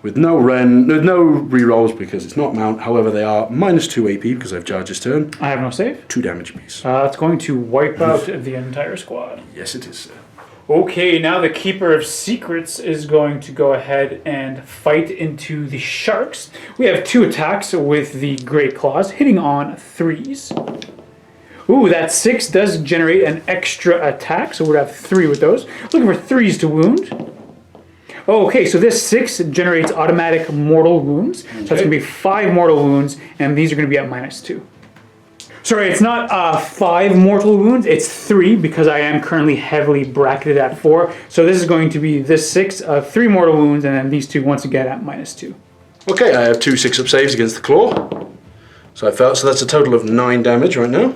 Speaker 2: with no re-rolls because it's not mount. However, they are -2 AP because I've charged this turn.
Speaker 3: I have no save.
Speaker 2: 2 damage apiece.
Speaker 3: It's going to wipe out the entire squad.
Speaker 2: Yes, it is, sir.
Speaker 3: Okay, now the Keeper of Secrets is going to go ahead and fight into the sharks. We have 2 attacks with the Great Claws, hitting on 3s. Ooh, that 6 does generate an extra attack, so we'll have 3 with those. Looking for 3s to wound. Oh, okay, so this 6 generates automatic mortal wounds. So that's going to be 5 mortal wounds, and these are going to be at -2. Sorry, it's not 5 mortal wounds, it's 3 because I am currently heavily bracketed at 4. So this is going to be this 6, 3 mortal wounds, and then these 2 once again at -2.
Speaker 2: Okay, I have 2 6-up saves against the claw. So that's a total of 9 damage right now.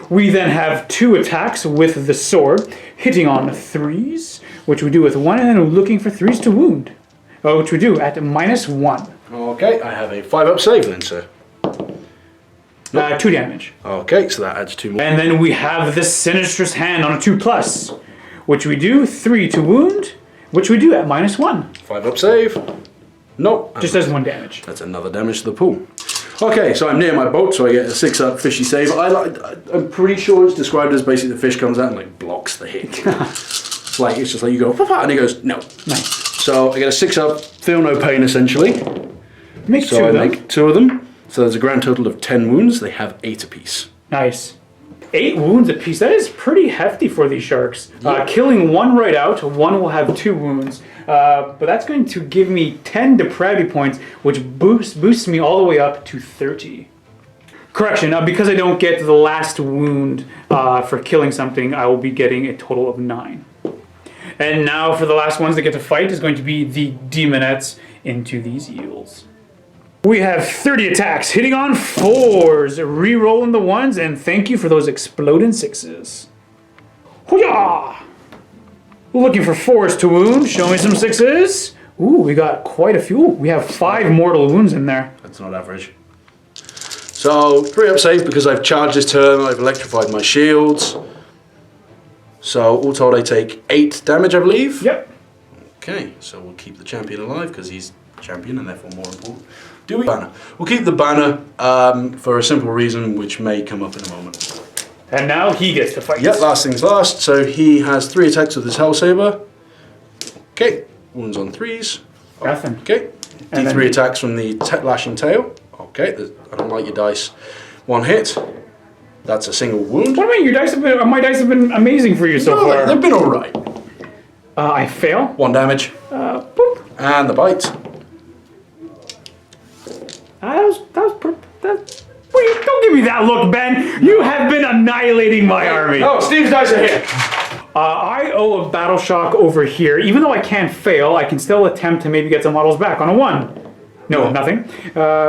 Speaker 3: We then have 2 attacks with the sword, hitting on 3s, which we do with 1, and then we're looking for 3s to wound, which we do at -1.
Speaker 2: Okay, I have a 5-up save then, sir.
Speaker 3: 2 damage.
Speaker 2: Okay, so that adds 2 more.
Speaker 3: And then we have the Sinistrous Hand on a 2+, which we do 3 to wound, which we do at -1.
Speaker 2: 5-up save. Nope.
Speaker 3: Just does 1 damage.
Speaker 2: That's another damage to the pool. Okay, so I'm near my boat, so I get a 6-up fishy save. I'm pretty sure it's described as basically the fish comes out and like blocks the hit. It's just like you go, "Papa," and he goes, "No."
Speaker 3: Nice.
Speaker 2: So I get a 6-up, feel no pain essentially.
Speaker 3: Make
Speaker 2: So
Speaker 3: 2
Speaker 2: I
Speaker 3: of them.
Speaker 2: make 2 of them. So there's a grand total of 10 wounds. They have 8 apiece.
Speaker 3: Nice. 8 wounds apiece. That is pretty hefty for these sharks. Killing 1 right out, 1 will have 2 wounds. But that's going to give me 10 depravity points, which boosts me all the way up to 30. Correction, because I don't get the last wound for killing something, I will be getting a total of 9. And now for the last ones that get to fight is going to be the demonettes into these eels. We have 30 attacks, hitting on 4s, re-rolling the 1s, and thank you for those exploding 6s. Hoo-yah! Looking for 4s to wound, show me some 6s. Ooh, we got quite a few. We have 5 mortal wounds in there.
Speaker 2: That's not average. So 3-up save because I've charged this turn, I've electrified my shields. So all told I take 8 damage, I believe.
Speaker 3: Yep.
Speaker 2: Okay, so we'll keep the champion alive because he's champion and therefore more important. Do we? Banner. We'll keep the banner for a simple reason which may come up in a moment.
Speaker 3: And now he gets to fight.
Speaker 2: Yep, last things last. So he has 3 attacks with his Hellsaber. Okay, wounds on 3s.
Speaker 3: Nothing.
Speaker 2: Okay,
Speaker 3: And
Speaker 2: D3
Speaker 3: then-
Speaker 2: attacks from the lashing tail. Okay, I don't like your dice. 1 hit. That's a single wound.
Speaker 3: What do you mean? My dice have been amazing for you so far.
Speaker 2: They've been alright.
Speaker 3: I fail.
Speaker 2: 1 damage.
Speaker 3: Boop.
Speaker 2: And the bite.
Speaker 3: Don't give me that look, Ben. You have been annihilating my army.
Speaker 2: Oh, Steve's dice are here.
Speaker 3: I owe a battle shock over here. Even though I can't fail, I can still attempt to maybe get some models back on a 1. No, nothing.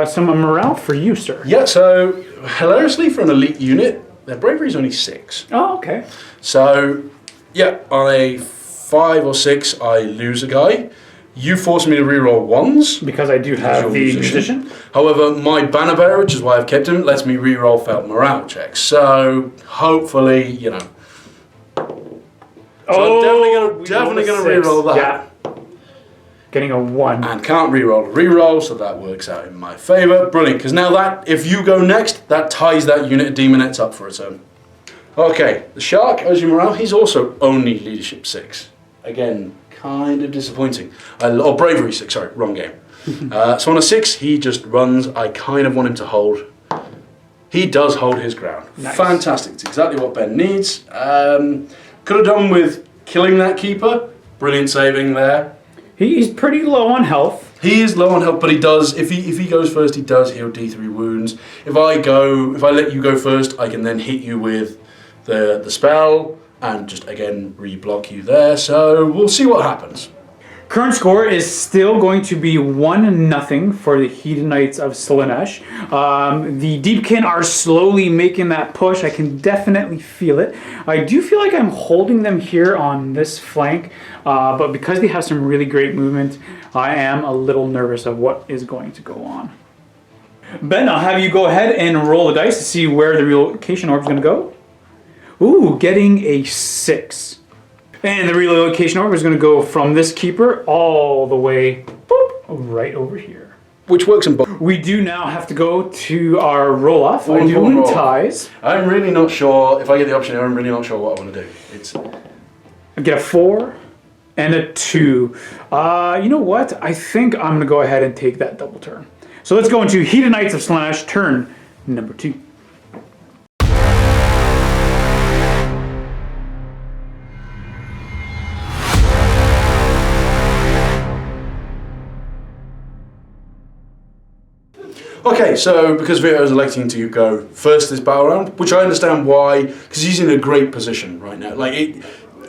Speaker 3: Some morale for you, sir.
Speaker 2: Yeah, so hilariously for an elite unit, their bravery is only 6.
Speaker 3: Oh, okay.
Speaker 2: So, yeah, on a 5 or 6, I lose a guy. You force me to reroll 1s.
Speaker 3: Because I do have the musician.
Speaker 2: However, my banner bearer, which is why I've kept him, lets me reroll felt morale checks. So, hopefully, you know. So I'm definitely going to reroll that.
Speaker 3: Yeah. Getting a 1.
Speaker 2: And can't reroll a reroll, so that works out in my favour. Brilliant, because now that, if you go next, that ties that unit of demonettes up for a turn. Okay, the shark, as your morale, he's also only leadership 6. Again, kind of disappointing. Or bravery 6, sorry, wrong game. So on a 6, he just runs. I kind of want him to hold. He does hold his ground.
Speaker 3: Nice.
Speaker 2: Fantastic, it's exactly what Ben needs. Could have done with killing that keeper. Brilliant saving there.
Speaker 3: He's pretty low on health.
Speaker 2: He is low on health, but he does. If he goes first, he does heal D3 wounds. If I let you go first, I can then hit you with the spell and just again re-block you there. So we'll see what happens.
Speaker 3: Current score is still going to be 1-0 for the Hedonites of Slaanesh. The Deepkin are slowly making that push. I can definitely feel it. I do feel like I'm holding them here on this flank, but because they have some really great movement, I am a little nervous of what is going to go on. Ben, I'll have you go ahead and roll the dice to see where the relocation orb is going to go. Ooh, getting a 6. And the relocation orb is going to go from this keeper all the way right over here.
Speaker 2: Which works in both.
Speaker 3: We do now have to go to our roll-off. I do in ties.
Speaker 2: I'm really not sure, if I get the option here, I'm really not sure what I want to do.
Speaker 3: I get a 4 and a 2. You know what? I think I'm going to go ahead and take that double turn. So let's go into Hedonites of Slaanesh, turn number 2.
Speaker 2: Okay, so because Vito is electing to go first this battle round, which I understand why, because he's in a great position right now. Like,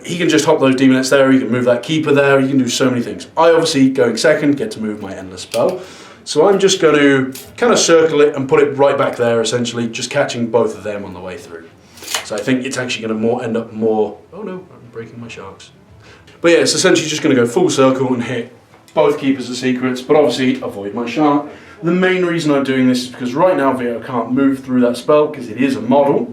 Speaker 2: he can just hop those demonettes there, he can move that keeper there, he can do so many things. I obviously, going second, get to move my endless spell. So I'm just going to kind of circle it and put it right back there, essentially, just catching both of them on the way through. So I think it's actually going to end up more... Oh no, I'm breaking my sharks. But yeah, it's essentially just going to go full circle and hit both keepers of secrets, but obviously avoid my shark. The main reason I'm doing this is because right now Vito can't move through that spell because it is a model.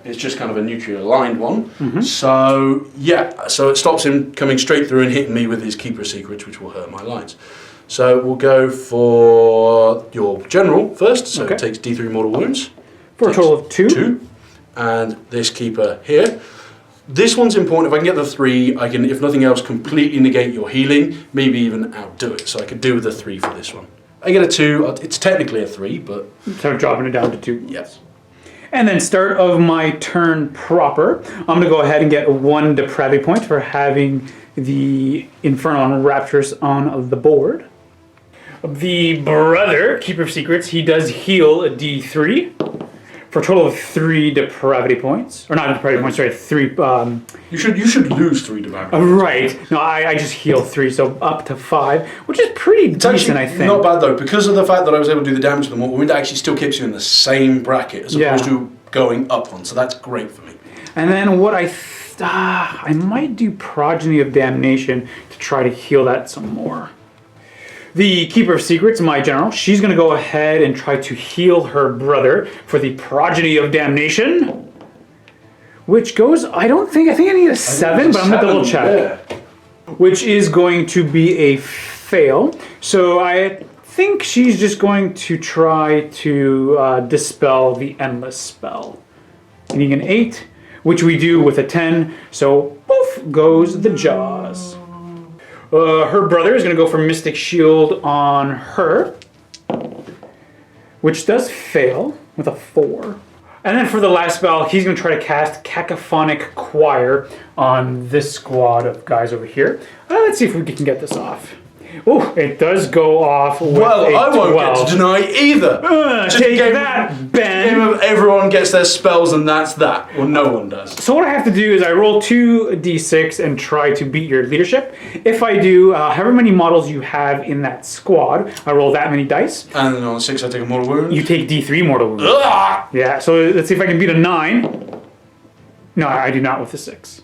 Speaker 2: It's just kind of a neutrally aligned one. Mm-hmm. So yeah, so it stops him coming straight through and hitting me with his keeper of secrets, which will hurt my lines. So we'll go for your general first. So it takes D3 mortal wounds.
Speaker 3: For a total of 2.
Speaker 2: 2. And this keeper here. This one's important. If I can get the 3, I can, if nothing else, completely negate your healing, maybe even outdo it. So I could do with the 3 for this one. I get a 2. It's technically a 3, but...
Speaker 3: So dropping it down to 2.
Speaker 2: Yes.
Speaker 3: And then start of my turn proper, I'm going to go ahead and get 1 depravity point for having the Infernal and Rapturous on the board. The brother, Keeper of Secrets, he does heal a D3 for a total of 3 depravity points. Or not depravity points, sorry, 3...
Speaker 2: You should lose 3 depravity points.
Speaker 3: Right. No, I just heal 3, so up to 5, which is pretty decent, I think.
Speaker 2: Not bad though, because of the fact that I was able to do the damage to them, wound actually still keeps you in the same bracket as opposed to going up one, so that's great for me.
Speaker 3: And then what I might do Progeny of Damnation to try to heal that some more. The Keeper of Secrets, my general, she's going to go ahead and try to heal her brother for the Progeny of Damnation, which goes, I think I need a 7, but I'm going to double check. Yeah. Which is going to be a fail. So I think she's just going to try to dispel the Endless spell. Needing an 8, which we do with a 10, so poof goes the Jaws. Her brother is going to go for Mystic Shield on her. which does fail with a 4. And then for the last spell, he's going to try to cast Cacophonic Choir on this squad of guys over here. Let's see if we can get this off. Oh, it does go off with
Speaker 2: Well,
Speaker 3: a
Speaker 2: I won't
Speaker 3: 12.
Speaker 2: get to deny either. Just
Speaker 3: Take
Speaker 2: game-
Speaker 3: that, Ben!
Speaker 2: Game of everyone gets their spells and that's that. Well, no one does.
Speaker 3: So what I have to do is I roll 2d6 and try to beat your leadership. If I do, however many models you have in that squad, I roll that many dice.
Speaker 2: And then on 6 I take a mortal wound.
Speaker 3: You take d3 mortal wounds.
Speaker 2: Ugh!
Speaker 3: Yeah, so let's see if I can beat a 9. No, I do not with a 6.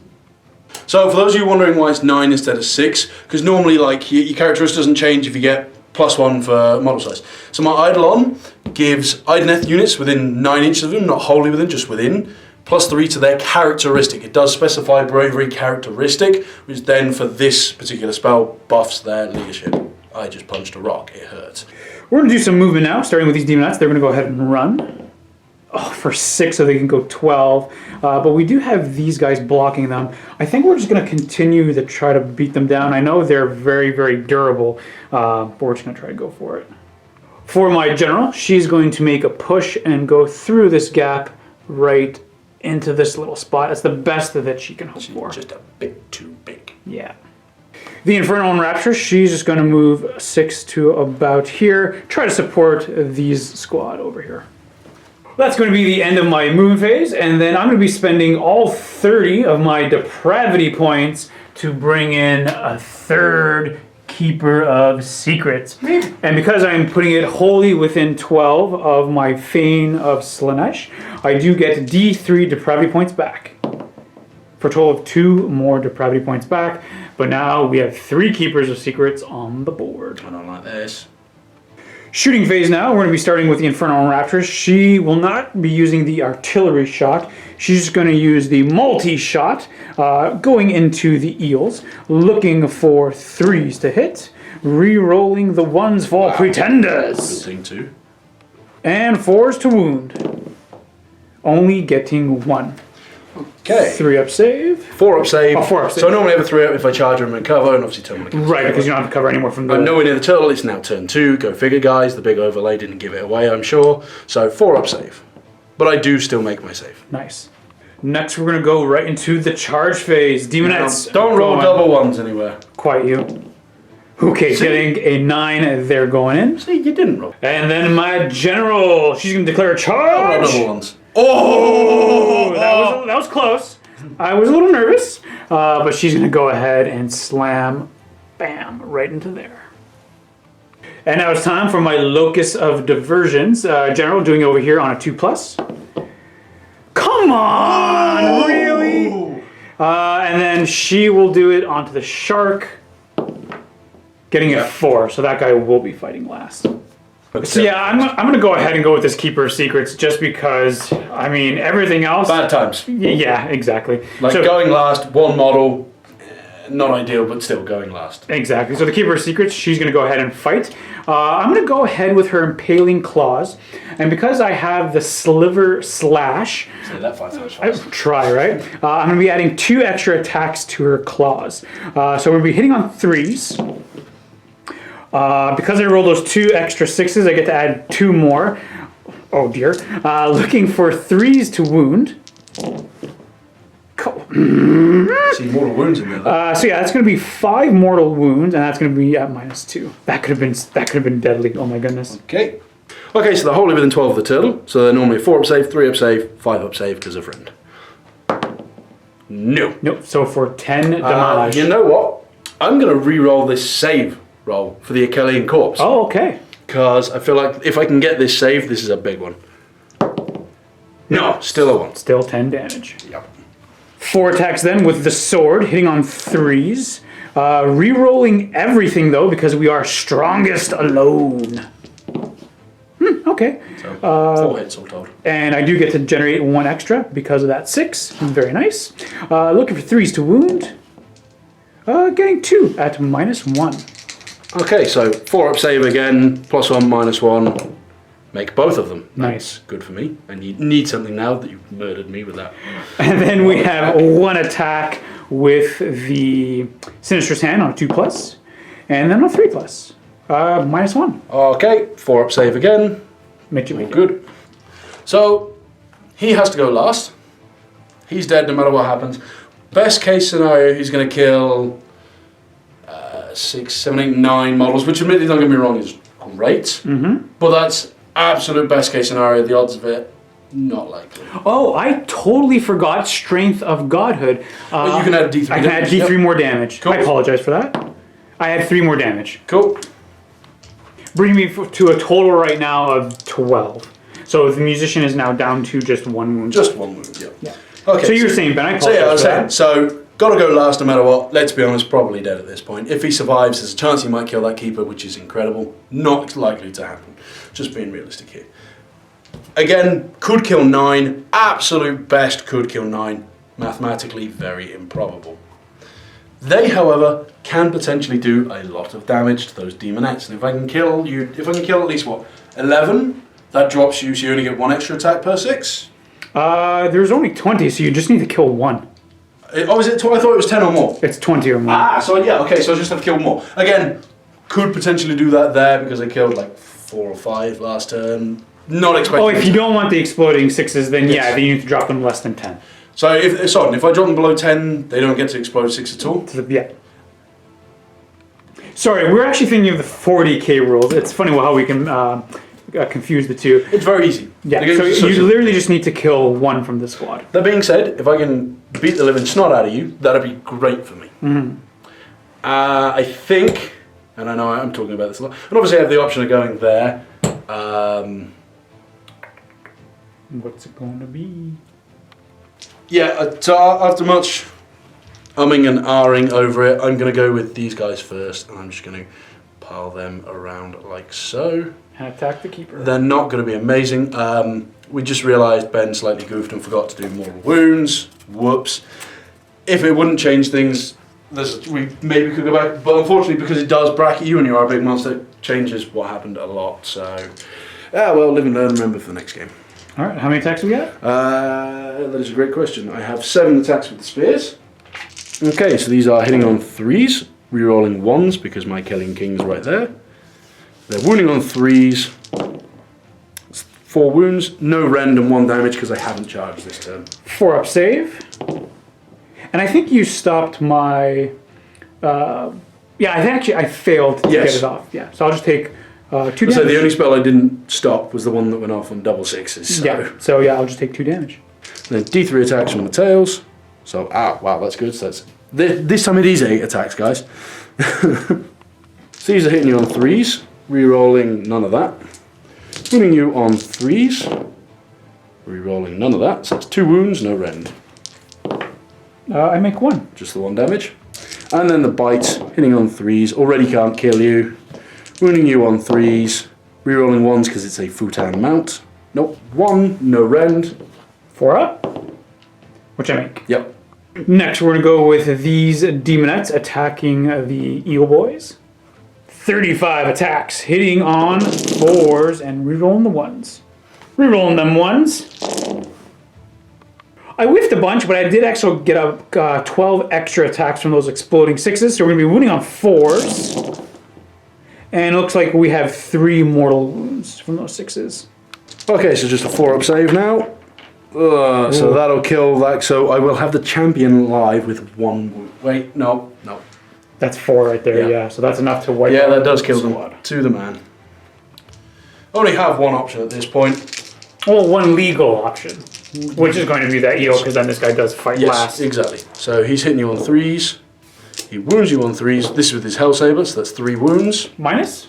Speaker 2: So for those of you wondering why it's 9 instead of 6, because normally like your characteristic doesn't change if you get +1 for model size. So my Eidolon gives Idoneth units within 9 inches of them, not wholly within, just within, +3 to their characteristic. It does specify bravery characteristic, which then for this particular spell buffs their leadership. I just punched a rock, it hurts.
Speaker 3: We're going to do some movement now, starting with these Demonites. They're going to go ahead and run. Oh, for 6, so they can go 12. But we do have these guys blocking them. I think we're just going to continue to try to beat them down. I know they're very, very durable, but we're just going to try to go for it. For my general, she's going to make a push and go through this gap right into this little spot. That's the best that she can hope for.
Speaker 2: Just a bit too big.
Speaker 3: Yeah. The Infernal Enrapture, she's just going to move 6 to about here. Try to support these squad over here. That's going to be the end of my movement phase, and then I'm going to be spending all 30 of my depravity points to bring in a third Keeper of Secrets. And because I'm putting it wholly within 12 of my Fane of Slaanesh, I do get D3 depravity points back. For a total of 2 more depravity points back, but now we have 3 Keepers of Secrets on the board.
Speaker 2: I don't like this.
Speaker 3: Shooting phase now, we're going to be starting with the Infernal Raptors. She will not be using the artillery shot. She's just going to use the multi-shot, going into the eels, looking for 3s to hit, re-rolling the 1s for pretenders,
Speaker 2: Good thing too.
Speaker 3: and 4s to wound. Only getting 1.
Speaker 2: Okay.
Speaker 3: 3 up save.
Speaker 2: 4 up save.
Speaker 3: Oh, 4 up save.
Speaker 2: So I normally have a 3 up if I charge him and cover, and obviously turn 1 against.
Speaker 3: Right, because you don't have to cover anymore from the...
Speaker 2: I'm nowhere near the turtle, it's now turn 2. Go figure, guys. The big overlay didn't give it away, I'm sure. So 4 up save. But I do still make my save.
Speaker 3: Nice. Next, we're going to go right into the charge phase. Demonettes.
Speaker 2: Don't roll
Speaker 3: going-
Speaker 2: double 1s anywhere.
Speaker 3: Quite you. Okay,
Speaker 2: See?
Speaker 3: getting a 9, they're going in.
Speaker 2: See, you didn't roll.
Speaker 3: And then my general, she's going to declare a
Speaker 2: Don't
Speaker 3: charge.
Speaker 2: roll double 1s. Oh!
Speaker 3: That was close. I was a little nervous, but she's going to go ahead and slam, bam, right into there. And now it's time for my Locus of Diversions. General doing it over here on a 2+. Come on, really? And then she will do it onto the shark, getting a 4. So that guy will be fighting last. So yeah, I'm going to go ahead and go with this Keeper of Secrets just because, I mean, everything else...
Speaker 2: Bad times.
Speaker 3: Yeah, exactly.
Speaker 2: Like
Speaker 3: So-
Speaker 2: going last, 1 model, not ideal, but still going last.
Speaker 3: Exactly. So the Keeper of Secrets, she's going to go ahead and fight. I'm going to go ahead with her Impaling Claws. And because I have the Sliver Slash,
Speaker 2: Say that 5 times
Speaker 3: I
Speaker 2: fast.
Speaker 3: try, right? I'm going to be adding 2 extra attacks to her claws. So we're going to be hitting on 3s. Because I rolled those 2 extra 6s, I get to add 2 more. Oh dear. Looking for 3s to wound.
Speaker 2: See mortal wounds in there. Though.
Speaker 3: So yeah, that's going to be 5 mortal wounds, and that's going to be at -2. That could have been deadly. Oh my goodness.
Speaker 2: Okay. Okay, so they're wholly within 12 of the turtle. So they're normally 4 up save, 3 up save, 5 up save because of friend. No.
Speaker 3: Nope. So for 10 damage.
Speaker 2: You know what? I'm going to re-roll this save roll for the Achillean corpse.
Speaker 3: Oh, okay.
Speaker 2: Because I feel like if I can get this save, this is a big one. No, still a 1.
Speaker 3: Still 10 damage.
Speaker 2: Yep.
Speaker 3: 4 attacks then with the sword, hitting on 3s. Re-rolling everything though, because we are strongest alone. Okay.
Speaker 2: So 4 hits all told.
Speaker 3: And I do get to generate 1 extra because of that 6. Very nice. Looking for 3s to wound. Getting 2 at -1.
Speaker 2: Okay, so 4 up save again, +1, -1. Make both of them.
Speaker 3: Nice.
Speaker 2: Good for me. I need something now that you've murdered me with that.
Speaker 3: And then we have 1 attack with the Sinister's Hand on a 2+, and then a 3+. -1.
Speaker 2: Okay, 4 up save again, Good. So, he has to go last. He's dead no matter what happens. Best case scenario, he's going to kill 6, 7, 8, 9 models, which admittedly, don't get me wrong, is great. But that's absolute best case scenario. The odds of it, not likely.
Speaker 3: Oh, I totally forgot Strength of Godhood.
Speaker 2: But you can add D3
Speaker 3: I can add D3 more damage.
Speaker 2: Cool.
Speaker 3: I apologize for that. I had 3 more damage.
Speaker 2: Cool.
Speaker 3: Bringing me to a total right now of 12. So the musician is now down to just 1 wound.
Speaker 2: Just 1 wound, yeah.
Speaker 3: Yeah.
Speaker 2: Okay.
Speaker 3: So you were saying, Ben, I apologize
Speaker 2: So yeah, I was
Speaker 3: for
Speaker 2: saying,
Speaker 3: that.
Speaker 2: so gotta go last no matter what. Let's be honest, probably dead at this point. If he survives, there's a chance he might kill that keeper, which is incredible. Not likely to happen. Just being realistic here. Again, could kill 9. Absolute best could kill 9. Mathematically, very improbable. They, however, can potentially do a lot of damage to those demonettes. And if I can kill at least what, 11, that drops you, so you only get 1 extra attack per 6.
Speaker 3: There's only 20, so you just need to kill 1.
Speaker 2: Oh, is it? I thought it was 10 or more.
Speaker 3: It's 20 or more.
Speaker 2: Ah, so yeah, okay, so I just have to kill more. Again, could potentially do that there because I killed like 4 or 5 last turn. Not expecting.
Speaker 3: Oh, if you don't want the exploding 6s, then
Speaker 2: Yes.
Speaker 3: yeah, then you need to drop them less than 10.
Speaker 2: So if I drop them below 10, they don't get to explode 6 at all.
Speaker 3: Yeah. Sorry, we're actually thinking of the 40k rules. It's funny how we can confuse the two.
Speaker 2: It's very easy.
Speaker 3: Yeah,
Speaker 2: The game's
Speaker 3: so
Speaker 2: just
Speaker 3: you
Speaker 2: simple.
Speaker 3: literally just need to kill 1 from the squad.
Speaker 2: That being said, if I can beat the living snot out of you, that'd be great for me. I think, and I know I'm talking about this a lot, and obviously I have the option of going there.
Speaker 3: What's it going to be?
Speaker 2: Yeah, so after much umming and ahhing over it, I'm going to go with these guys first, and I'm just going to pile them around like so.
Speaker 3: And attack the keeper.
Speaker 2: They're not going to be amazing. We just realised Ben slightly goofed and forgot to do mortal wounds. Whoops. If it wouldn't change things, we maybe could go back, but unfortunately because it does bracket you and you are a big monster, it changes what happened a lot. So, yeah, well, live and learn, remember for the next game.
Speaker 3: All right, how many attacks we got?
Speaker 2: That is a great question. I have 7 attacks with the spears. Okay, so these are hitting on 3s, rerolling 1s because my Killing King's right there. They're wounding on 3s. It's 4 wounds, no rend and 1 damage because I haven't charged this turn.
Speaker 3: 4 up save. And I think you stopped my... yeah, I failed to
Speaker 2: Yes.
Speaker 3: get it off. Yeah, so I'll just take 2 damage.
Speaker 2: So the only spell I didn't stop was the one that went off on double 6s. So.
Speaker 3: Yeah, so yeah, I'll just take 2 damage.
Speaker 2: Then D3 attacks from the tails. So, wow, that's good. So that's, this time it is 8 attacks, guys. So these are hitting you on 3s, re-rolling none of that. Wounding you on 3s, re-rolling none of that. So that's 2 wounds, no rend.
Speaker 3: I make 1.
Speaker 2: Just the 1 damage. And then the bite, hitting on 3s, already can't kill you. Wounding you on 3s, re-rolling 1s because it's a futon mount. Nope, 1, no rend.
Speaker 3: 4 up, which I make.
Speaker 2: Yep.
Speaker 3: Next, we're going to go with these demonettes attacking the eel boys. 35 attacks, hitting on 4s and rerolling the 1s. Rerolling them 1s. I whiffed a bunch, but I did actually get a 12 extra attacks from those exploding 6s, so we're going to be wounding on 4s. And it looks like we have 3 mortal wounds from those 6s.
Speaker 2: Okay, so just a 4-up save now. So that'll kill that. So I will have the champion live with 1 wound. Wait, no.
Speaker 3: That's 4 right there,
Speaker 2: Yeah.
Speaker 3: yeah. So that's enough to wipe
Speaker 2: Yeah,
Speaker 3: out
Speaker 2: that does kill
Speaker 3: the
Speaker 2: them.
Speaker 3: squad.
Speaker 2: To the man. Only have 1 option at this point.
Speaker 3: Well, 1 legal option, which is going to be that eel, because then this guy does fight
Speaker 2: Yes,
Speaker 3: last.
Speaker 2: exactly. So he's hitting you on 3s. He wounds you on 3s. This is with his Hell Saber, so that's 3 wounds.
Speaker 3: Minus?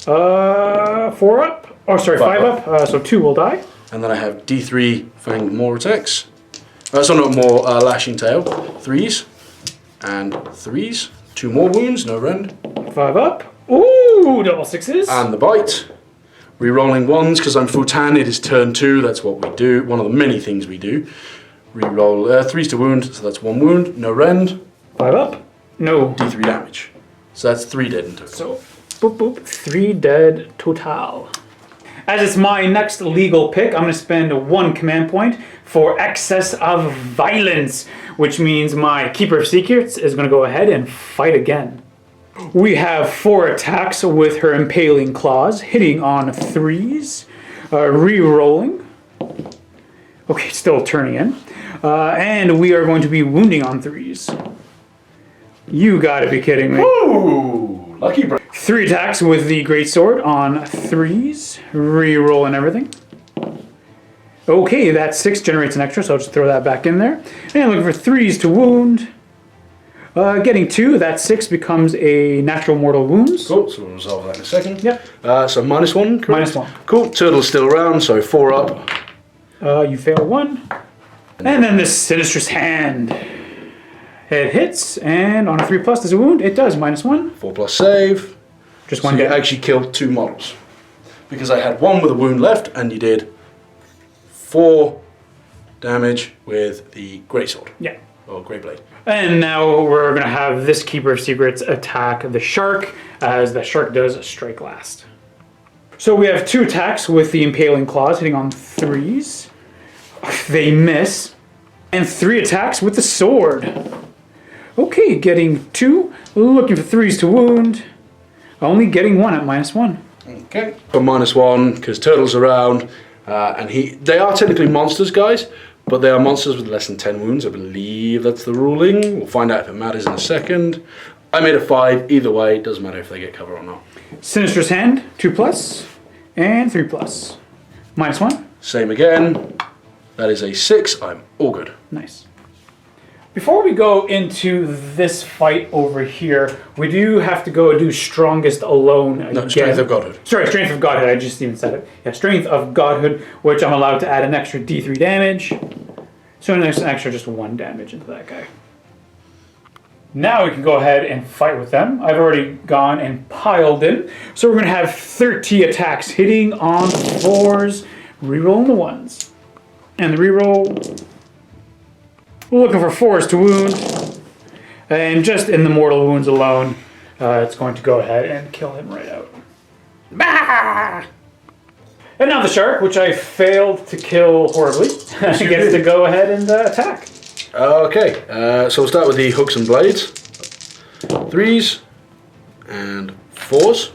Speaker 3: 4 up? Oh, sorry, 5 up. So 2 will die.
Speaker 2: And then I have D3 Fanged More attacks. So not more, Lashing Tail. 3s. And 3s. 2 more wounds, no rend.
Speaker 3: 5 up. Ooh, double 6s.
Speaker 2: And the bite. Rerolling 1s, because I'm Futan, it is turn 2, that's what we do. One of the many things we do. Reroll 3s to wound, so that's 1 wound, no rend.
Speaker 3: 5 up. No.
Speaker 2: D3 damage. So that's 3 dead in total.
Speaker 3: So, boop, boop. 3 dead total. As it's my next legal pick, I'm going to spend 1 command point for excess of violence, which means my Keeper of Secrets is going to go ahead and fight again. We have 4 attacks with her Impaling Claws, hitting on 3s, Re-rolling. Okay, still turning in. And we are going to be wounding on 3s. You gotta be kidding me.
Speaker 2: Ooh, lucky break.
Speaker 3: 3 attacks with the greatsword on 3s. Re-roll and everything. Okay, that 6 generates an extra, so I'll just throw that back in there. And looking for 3s to wound. Getting 2, that 6 becomes a natural mortal wounds.
Speaker 2: Cool, so we'll resolve that in a second.
Speaker 3: Yep.
Speaker 2: So -1, correct?
Speaker 3: -1.
Speaker 2: Cool, turtle's still around, so 4 up.
Speaker 3: You fail 1. And then this Sinistrous Hand. It hits, and on a 3+, does it wound? It does, -1.
Speaker 2: 4+ save.
Speaker 3: Just
Speaker 2: So
Speaker 3: one
Speaker 2: you
Speaker 3: damage.
Speaker 2: actually killed 2 models. Because I had 1 with a wound left, and you did 4 damage with the greatsword.
Speaker 3: Yeah.
Speaker 2: Or great blade.
Speaker 3: And now we're going to have this Keeper of Secrets attack the shark, as the shark does strike last. So we have 2 attacks with the Impaling Claws hitting on 3s. They miss. And 3 attacks with the sword. Okay, getting 2, looking for 3s to wound. Only getting 1 at -1.
Speaker 2: Okay. For -1, because turtle's around, and they are technically monsters, guys, but they are monsters with less than 10 wounds. I believe that's the ruling. We'll find out if it matters in a second. I made a 5. Either way, it doesn't matter if they get cover or not.
Speaker 3: Sinistrous Hand, 2+, and 3+. -1.
Speaker 2: Same again. That is a 6. I'm all good.
Speaker 3: Nice. Before we go into this fight over here, we do have to go do Strongest Alone again.
Speaker 2: No, Strength of Godhood.
Speaker 3: Sorry, Strength of Godhood. I just even said it. Yeah, Strength of Godhood, which I'm allowed to add an extra D3 damage. So an extra just 1 damage into that guy. Now we can go ahead and fight with them. I've already gone and piled in. So we're going to have 30 attacks hitting on 4s, rerolling the 1s. And the reroll, we're looking for 4s to wound. And just in the mortal wounds alone, it's going to go ahead and kill him right out. Bah! And now the shark, which I failed to kill horribly, gets to go ahead and attack.
Speaker 2: Okay, so we'll start with the hooks and blades. 3s and 4s.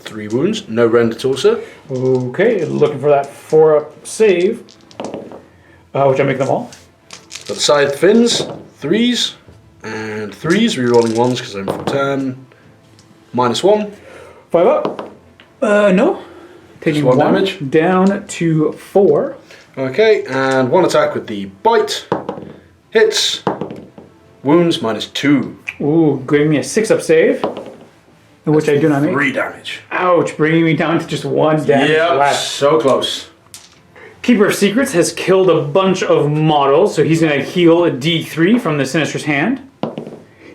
Speaker 2: 3 wounds, no rend at all, sir.
Speaker 3: Okay, looking for that 4-up save, which I make them all.
Speaker 2: Got the scythe fins, 3s and 3s, rerolling 1s because I'm for 10. -1.
Speaker 3: 5 up. No. Taking
Speaker 2: Just 1
Speaker 3: 1
Speaker 2: damage.
Speaker 3: down to 4.
Speaker 2: Okay, and 1 attack with the bite. Hits. Wounds -2.
Speaker 3: Ooh, giving me a 6-up save, which I do not make.
Speaker 2: 3 damage.
Speaker 3: Ouch, bringing me down to just 1 damage
Speaker 2: Yep,
Speaker 3: left.
Speaker 2: so close.
Speaker 3: Keeper of Secrets has killed a bunch of models, so he's going to heal a D3 from the Sinistrous Hand.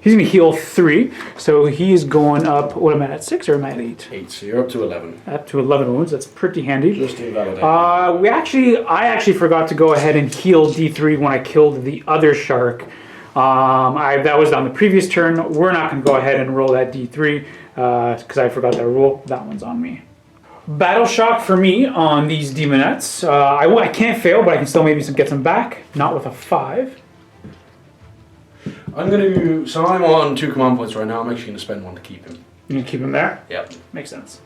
Speaker 3: He's going to heal 3, so he's going up, what am I at, 6 or am I at 8?
Speaker 2: 8, so you're up to 11.
Speaker 3: Up to 11 wounds, that's pretty handy.
Speaker 2: Just to validate.
Speaker 3: I actually forgot to go ahead and heal D3 when I killed the other shark. That was on the previous turn. We're not going to go ahead and roll that D3 because I forgot that rule. That one's on me. Battle shock for me on these demonettes. I can't fail, but I can still maybe get some back. Not with a 5.
Speaker 2: I'm on 2 command points right now. I'm actually going to spend 1 to keep him.
Speaker 3: You can keep him there.
Speaker 2: Yep.
Speaker 3: Makes sense.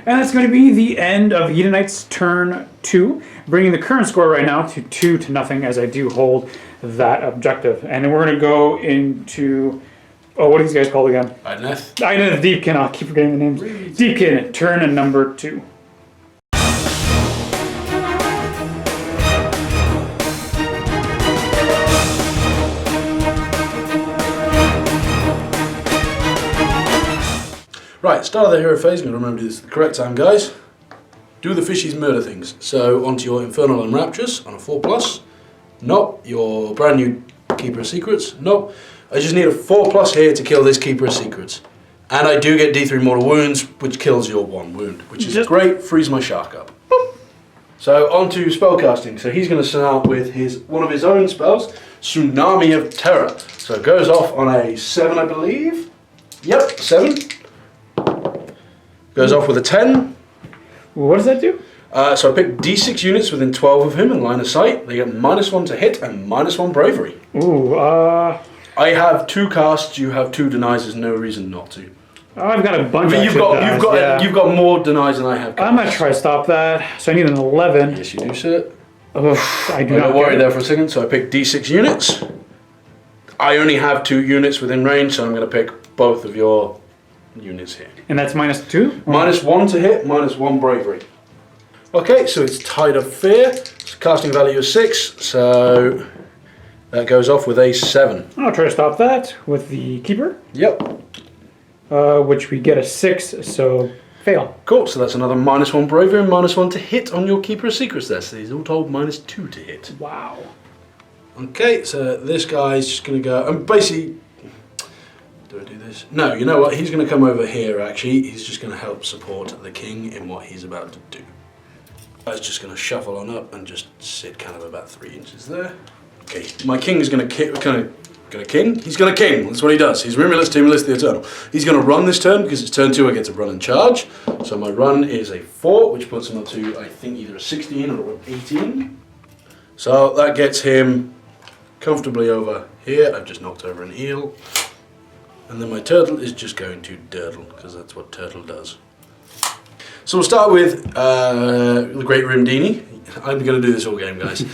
Speaker 3: And that's going to be the end of Hedonite's turn 2, bringing the current score right now to 2-0, as I do hold that objective. And then we're going to go into, what are these guys called again?
Speaker 2: Idoneth.
Speaker 3: Idoneth, Deepkin, I'll keep forgetting the names. Deepkin, turn number 2.
Speaker 2: Right, start of the hero phase. I'm going to remember this at the correct time, guys. Do the fishies murder things. So onto your Infernal and Raptures on a 4+. Nope. Your brand new Keeper of Secrets. Nope. I just need a 4+ here to kill this Keeper of Secrets. And I do get D3 mortal wounds, which kills your 1 wound, which is great. Frees my shark up. Boop. So onto spellcasting. So he's going to start with one of his own spells, Tsunami of Terror. So it goes off on a 7, I believe. Yep, 7. Goes off with a 10.
Speaker 3: What does that do?
Speaker 2: So I pick D6 units within 12 of him in line of sight. They get -1 to hit and -1 bravery.
Speaker 3: Ooh,
Speaker 2: I have 2 casts, you have 2 denies, there's no reason not to.
Speaker 3: I've got a bunch.
Speaker 2: But
Speaker 3: Yeah.
Speaker 2: you've got more denies than I have.
Speaker 3: I'm gonna try to stop that. So I need an 11.
Speaker 2: Yes, you do, sir.
Speaker 3: I do not
Speaker 2: Don't worry
Speaker 3: get
Speaker 2: there
Speaker 3: it.
Speaker 2: for a second. So I picked D6 units. I only have 2 units within range, so I'm going to pick both of your units here.
Speaker 3: And that's -2?
Speaker 2: -1 to hit, -1 bravery. Okay, so it's Tide of Fear. Its casting value is 6, so that goes off with a 7.
Speaker 3: I'll try to stop that with the keeper,
Speaker 2: Yep.
Speaker 3: which we get a 6, so fail.
Speaker 2: Cool, so that's another -1 bravery and -1 to hit on your Keeper of Secrets there. So he's all told -2 to hit.
Speaker 3: Wow.
Speaker 2: Okay, so this guy's just going to go, and basically, do I do this? No, you know what, he's going to come over here actually. He's just going to help support the king in what he's about to do. Guy's just going to shuffle on up and just sit kind of about 3 inches there. Okay, my king is going to king. He's going to king. That's what he does. He's Rimulus, Timulus, the Eternal. He's going to run this turn because it's turn 2. I get to run and charge. So my run is a 4, which puts him up to I think either a 16 or an 18. So that gets him comfortably over here. I've just knocked over an eel. And then my turtle is just going to dirtle, because that's what turtle does. So we'll start with the Great Rimdini. I'm going to do this all game, guys.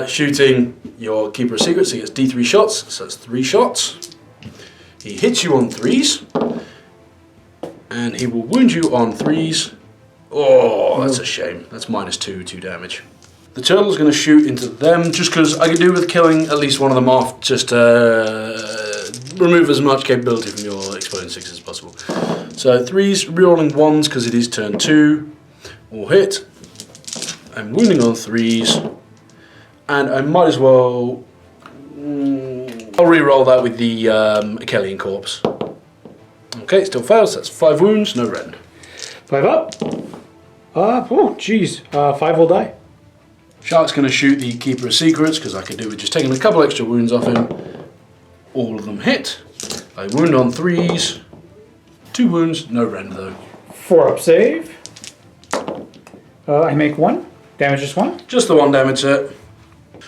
Speaker 2: Shooting your Keeper of Secrets. He gets D3 shots, so that's 3 shots. He hits you on 3s. And he will wound you on 3s. Oh, that's a shame. That's -2 damage. The turtle's going to shoot into them, just because I can do with killing at least one of them off, just remove as much capability from your exploding 6 as possible. So 3s, rerolling 1s because it is turn 2, or hit. I'm wounding on 3s, and I might as well... I'll re-roll that with the Achillean Corpse. Okay, still fails, that's 5 wounds, no rend.
Speaker 3: 5 up. Oh, jeez. 5 will die.
Speaker 2: Shark's going to shoot the Keeper of Secrets, because I could do with just taking a couple extra wounds off him. All of them hit. I wound on 3s. 2 wounds, no rend though.
Speaker 3: 4 up save. I make 1. Damage just 1.
Speaker 2: Just the 1 damage, sir.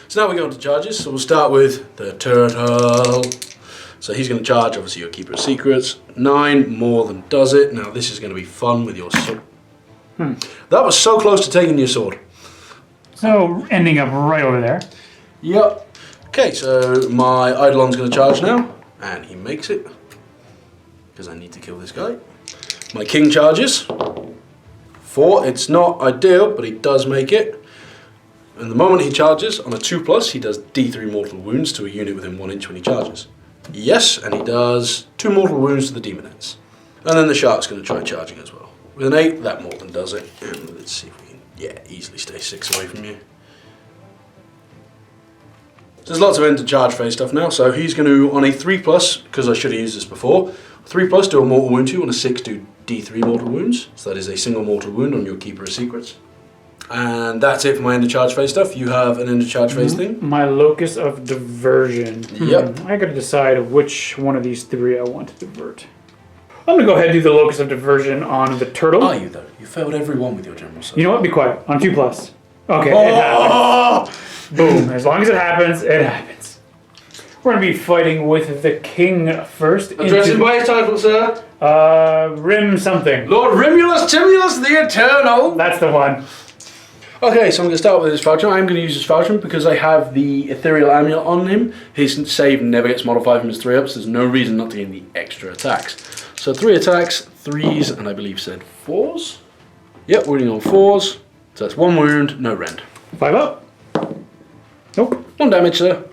Speaker 2: So now we go on to charges. So we'll start with the turtle. So he's going to charge, obviously, your Keeper of Secrets. 9 more than does it. Now this is going to be fun with your sword. That was so close to taking your sword.
Speaker 3: So ending up right over there.
Speaker 2: Yep. Okay, so my Eidolon's going to charge now. And he makes it. Because I need to kill this guy. My king charges. 4, it's not ideal, but he does make it. And the moment he charges, on a 2+, he does D3 mortal wounds to a unit within 1 inch when he charges. Yes, and he does 2 mortal wounds to the demonettes. And then the shark's going to try charging as well. With an 8, that more than does it. And let's see if we can, easily stay 6 away from you. There's lots of end to charge phase stuff now, so he's going to, on a 3+, because I should have used this before, 3+, do a mortal wound to you, on a 6, do D3 mortal wounds. So that is a single mortal wound on your Keeper of Secrets. And that's it for my end of charge phase stuff. You have an end of charge phase thing?
Speaker 3: My Locus of Diversion.
Speaker 2: Yep.
Speaker 3: I gotta decide which one of these 3 I want to divert. I'm gonna go ahead and do the Locus of Diversion on the turtle.
Speaker 2: Are you though? You failed every one with your general so
Speaker 3: You know what? Be quiet. On 2+. Okay,
Speaker 2: Oh!
Speaker 3: it happens. Boom. As long as it happens, it happens. We're gonna be fighting with the king first.
Speaker 2: Address him by his title, sir.
Speaker 3: Rim something.
Speaker 2: Lord Rimulus Timulus the Eternal.
Speaker 3: That's the one.
Speaker 2: Okay, so I'm going to start with his falchion. I'm going to use his falchion because I have the ethereal amulet on him. His save never gets modified from his 3-ups. There's no reason not to gain the extra attacks. So 3 attacks, 3s, and I believe said 4s. Yep, wounding on 4s. So that's 1 wound, no rend.
Speaker 3: 5 up. Nope.
Speaker 2: 1 damage, sir.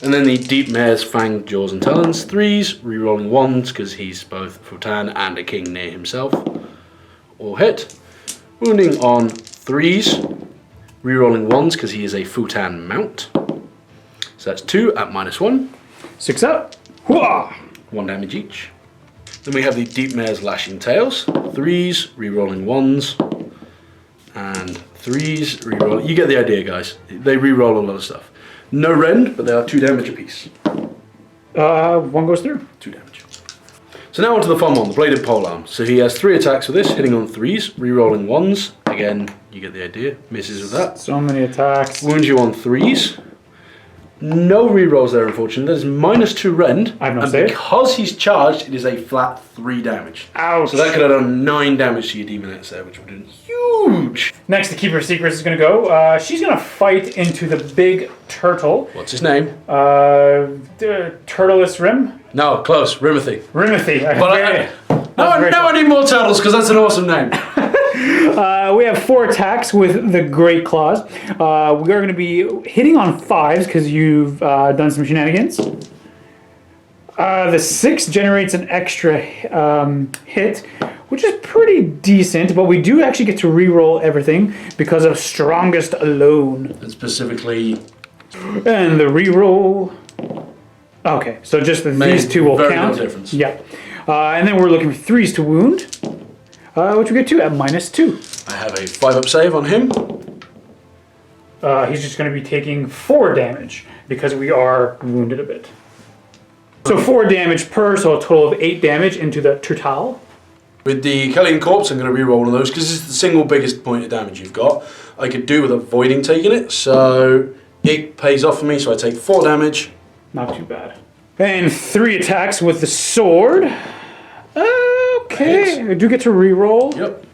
Speaker 2: And then the Deep Mare's Fanged Jaws and Talons. 3s, rerolling 1s because he's both Futan and a king near himself. Or hit. Wounding on 3s, rerolling 1s because he is a Futan mount. So that's 2 at -1.
Speaker 3: 6 up. Hooah!
Speaker 2: 1 damage each. Then we have the Deep Mare's Lashing Tails. 3s, rerolling 1s. And 3s, rerolling. You get the idea, guys. They reroll a lot of stuff. No rend, but they are 2 damage apiece.
Speaker 3: 1 goes through.
Speaker 2: 2 damage. So now onto the fun one, the Bladed Polearm. So he has 3 attacks with this, hitting on 3s, rerolling 1s. Again, you get the idea. Misses with that.
Speaker 3: So many attacks.
Speaker 2: Wounds you on 3s. No rerolls there, unfortunately. That is -2 rend.
Speaker 3: I have no
Speaker 2: and
Speaker 3: save.
Speaker 2: because he's charged, it is a flat 3 damage.
Speaker 3: Ouch.
Speaker 2: So that could have done 9 damage to your Demonettes there, which would have been huge.
Speaker 3: Next, the Keeper of Secrets is going to go. She's going to fight into the big turtle.
Speaker 2: What's his name?
Speaker 3: Turtleless Rim?
Speaker 2: No, close. Rimothy.
Speaker 3: Rimothy.
Speaker 2: No, I need more turtles because that's an awesome name.
Speaker 3: We have 4 attacks with the Great Claws. We are going to be hitting on 5s because you've done some shenanigans. The 6 generates an extra hit, which is pretty decent, but we do actually get to re-roll everything because of Strongest alone.
Speaker 2: And specifically...
Speaker 3: And the re-roll... Okay, so just these 2 will
Speaker 2: very
Speaker 3: count.
Speaker 2: little difference.
Speaker 3: Yeah. And then we're looking for 3s to wound, which we get to at -2.
Speaker 2: I have a 5-up save on him.
Speaker 3: He's just going to be taking 4 damage because we are wounded a bit. So 4 damage per, so a total of 8 damage into the turtle.
Speaker 2: With the Kellian Corpse, I'm going to re-roll one of those because it's the single biggest point of damage you've got. I could do with avoiding taking it, so it pays off for me, so I take 4 damage.
Speaker 3: Not too bad. And 3 attacks with the sword. Okay,
Speaker 2: Thanks.
Speaker 3: I do get to re-roll.
Speaker 2: Yep.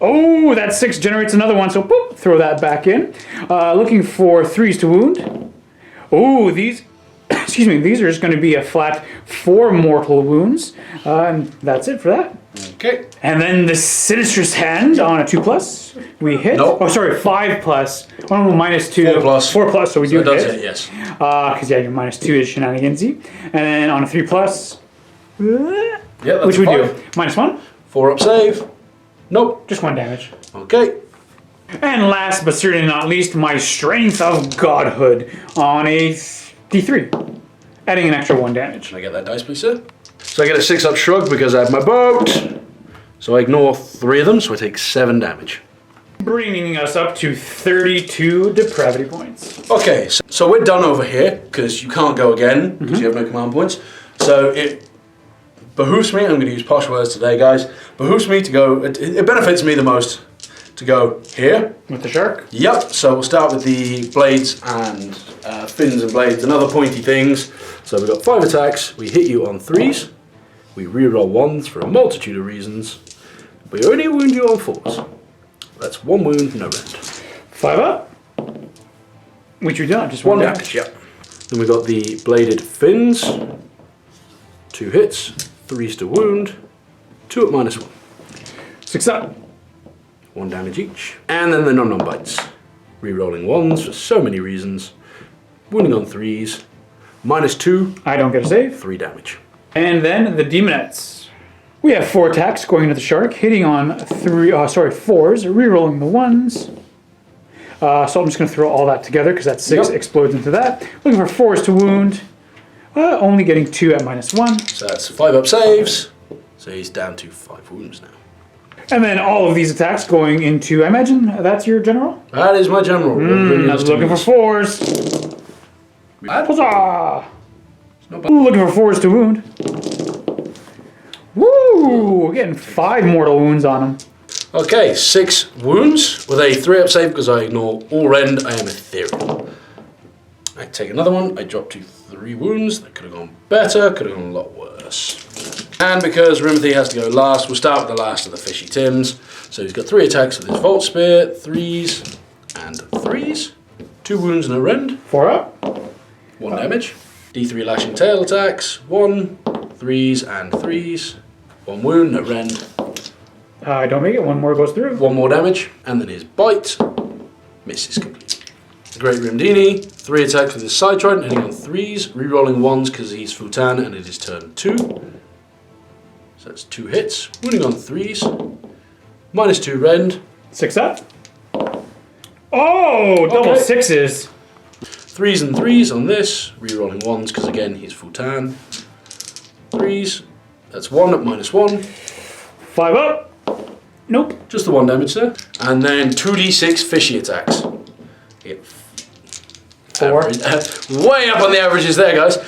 Speaker 3: Oh, that 6 generates another one, so boop, throw that back in. Looking for 3s to wound. Oh, these, excuse me, these are just going to be a flat 4 mortal wounds. And that's it for that.
Speaker 2: Okay.
Speaker 3: And then the Sinistrous Hand on a 2+. We hit.
Speaker 2: Nope.
Speaker 3: Oh, sorry, 5+. Oh, -2.
Speaker 2: 4+.
Speaker 3: 4+, so we do
Speaker 2: That does
Speaker 3: hit.
Speaker 2: it, yes.
Speaker 3: Because yeah, your -2 is shenanigansy. And then on a 3+,
Speaker 2: Yeah, that's
Speaker 3: which we do.
Speaker 2: fine.
Speaker 3: -1,
Speaker 2: 4-up save. Nope.
Speaker 3: just 1 damage.
Speaker 2: Okay.
Speaker 3: And last but certainly not least, my Strength of Godhood on a D3, adding an extra 1 damage.
Speaker 2: Can I get that dice, please, sir? So I get a 6-up shrug because I have my boat. So I ignore 3 of them, so I take 7 damage.
Speaker 3: Bringing us up to 32 depravity points.
Speaker 2: Okay, so we're done over here because you can't go again because you have no command points. So it behooves me, I'm going to use posh words today, guys. Behooves me to go, it benefits me the most to go here.
Speaker 3: With the shark?
Speaker 2: Yep, so we'll start with the blades and fins and blades and other pointy things. So we've got 5 attacks, we hit you on 3s, we reroll 1s for a multitude of reasons, we only wound you on 4s. That's 1 wound, no rend.
Speaker 3: 5 up. Which we don't, just
Speaker 2: 1
Speaker 3: 1
Speaker 2: damage, yep. Then we've got the bladed fins, 2 hits, 3s to wound, 2 at -1.
Speaker 3: 6 up.
Speaker 2: 1 damage each. And then the non bites. Rerolling 1s for so many reasons. Wounding on 3s. -2,
Speaker 3: I don't get a save.
Speaker 2: 3 damage.
Speaker 3: And then the Demonettes. We have 4 attacks going into the shark, hitting on 4s, rerolling the 1s. So I'm just going to throw all that together because that 6
Speaker 2: Yep.
Speaker 3: explodes into that. Looking for 4s to wound, only getting 2 at -1.
Speaker 2: So that's 5-up saves. So he's down to 5 wounds now.
Speaker 3: And then all of these attacks going into, I imagine that's your general?
Speaker 2: That is my general.
Speaker 3: I was looking for 4s. Huzzah!
Speaker 2: Not bad.
Speaker 3: Looking for 4s to wound. Woo! We're getting 5 mortal wounds on him.
Speaker 2: Okay, 6 wounds with a 3-up save because I ignore all rend. I am ethereal. I take another one. I drop to 3 wounds. That could have gone better. Could have gone a lot worse. And because Rimothy has to go last, we'll start with the last of the Fishy Tims. So he's got 3 attacks with his Volt Spear, 3s and 3s. 2 wounds, no rend.
Speaker 3: 4 up.
Speaker 2: 1 damage. D3 lashing tail attacks. 1, 3s and 3s. 1 wound, no rend.
Speaker 3: I don't make it. 1 more goes through.
Speaker 2: 1 more damage. And then his bite. Misses completely. Great Rimdini. 3 attacks with his Side Trident, hitting on 3s. Rerolling 1s because he's Futan and it is turn 2. So that's 2 hits. Wounding on 3s. -2 rend.
Speaker 3: 6 up. Oh, double
Speaker 2: Okay.
Speaker 3: 6s.
Speaker 2: 3s and 3s on this. Rerolling 1s because again he's Futan. 3s. That's 1 at -1.
Speaker 3: 5 up. Nope.
Speaker 2: Just the 1 damage there. And then 2d6 fishy attacks. Yep.
Speaker 3: 4.
Speaker 2: Way up on the averages there, guys.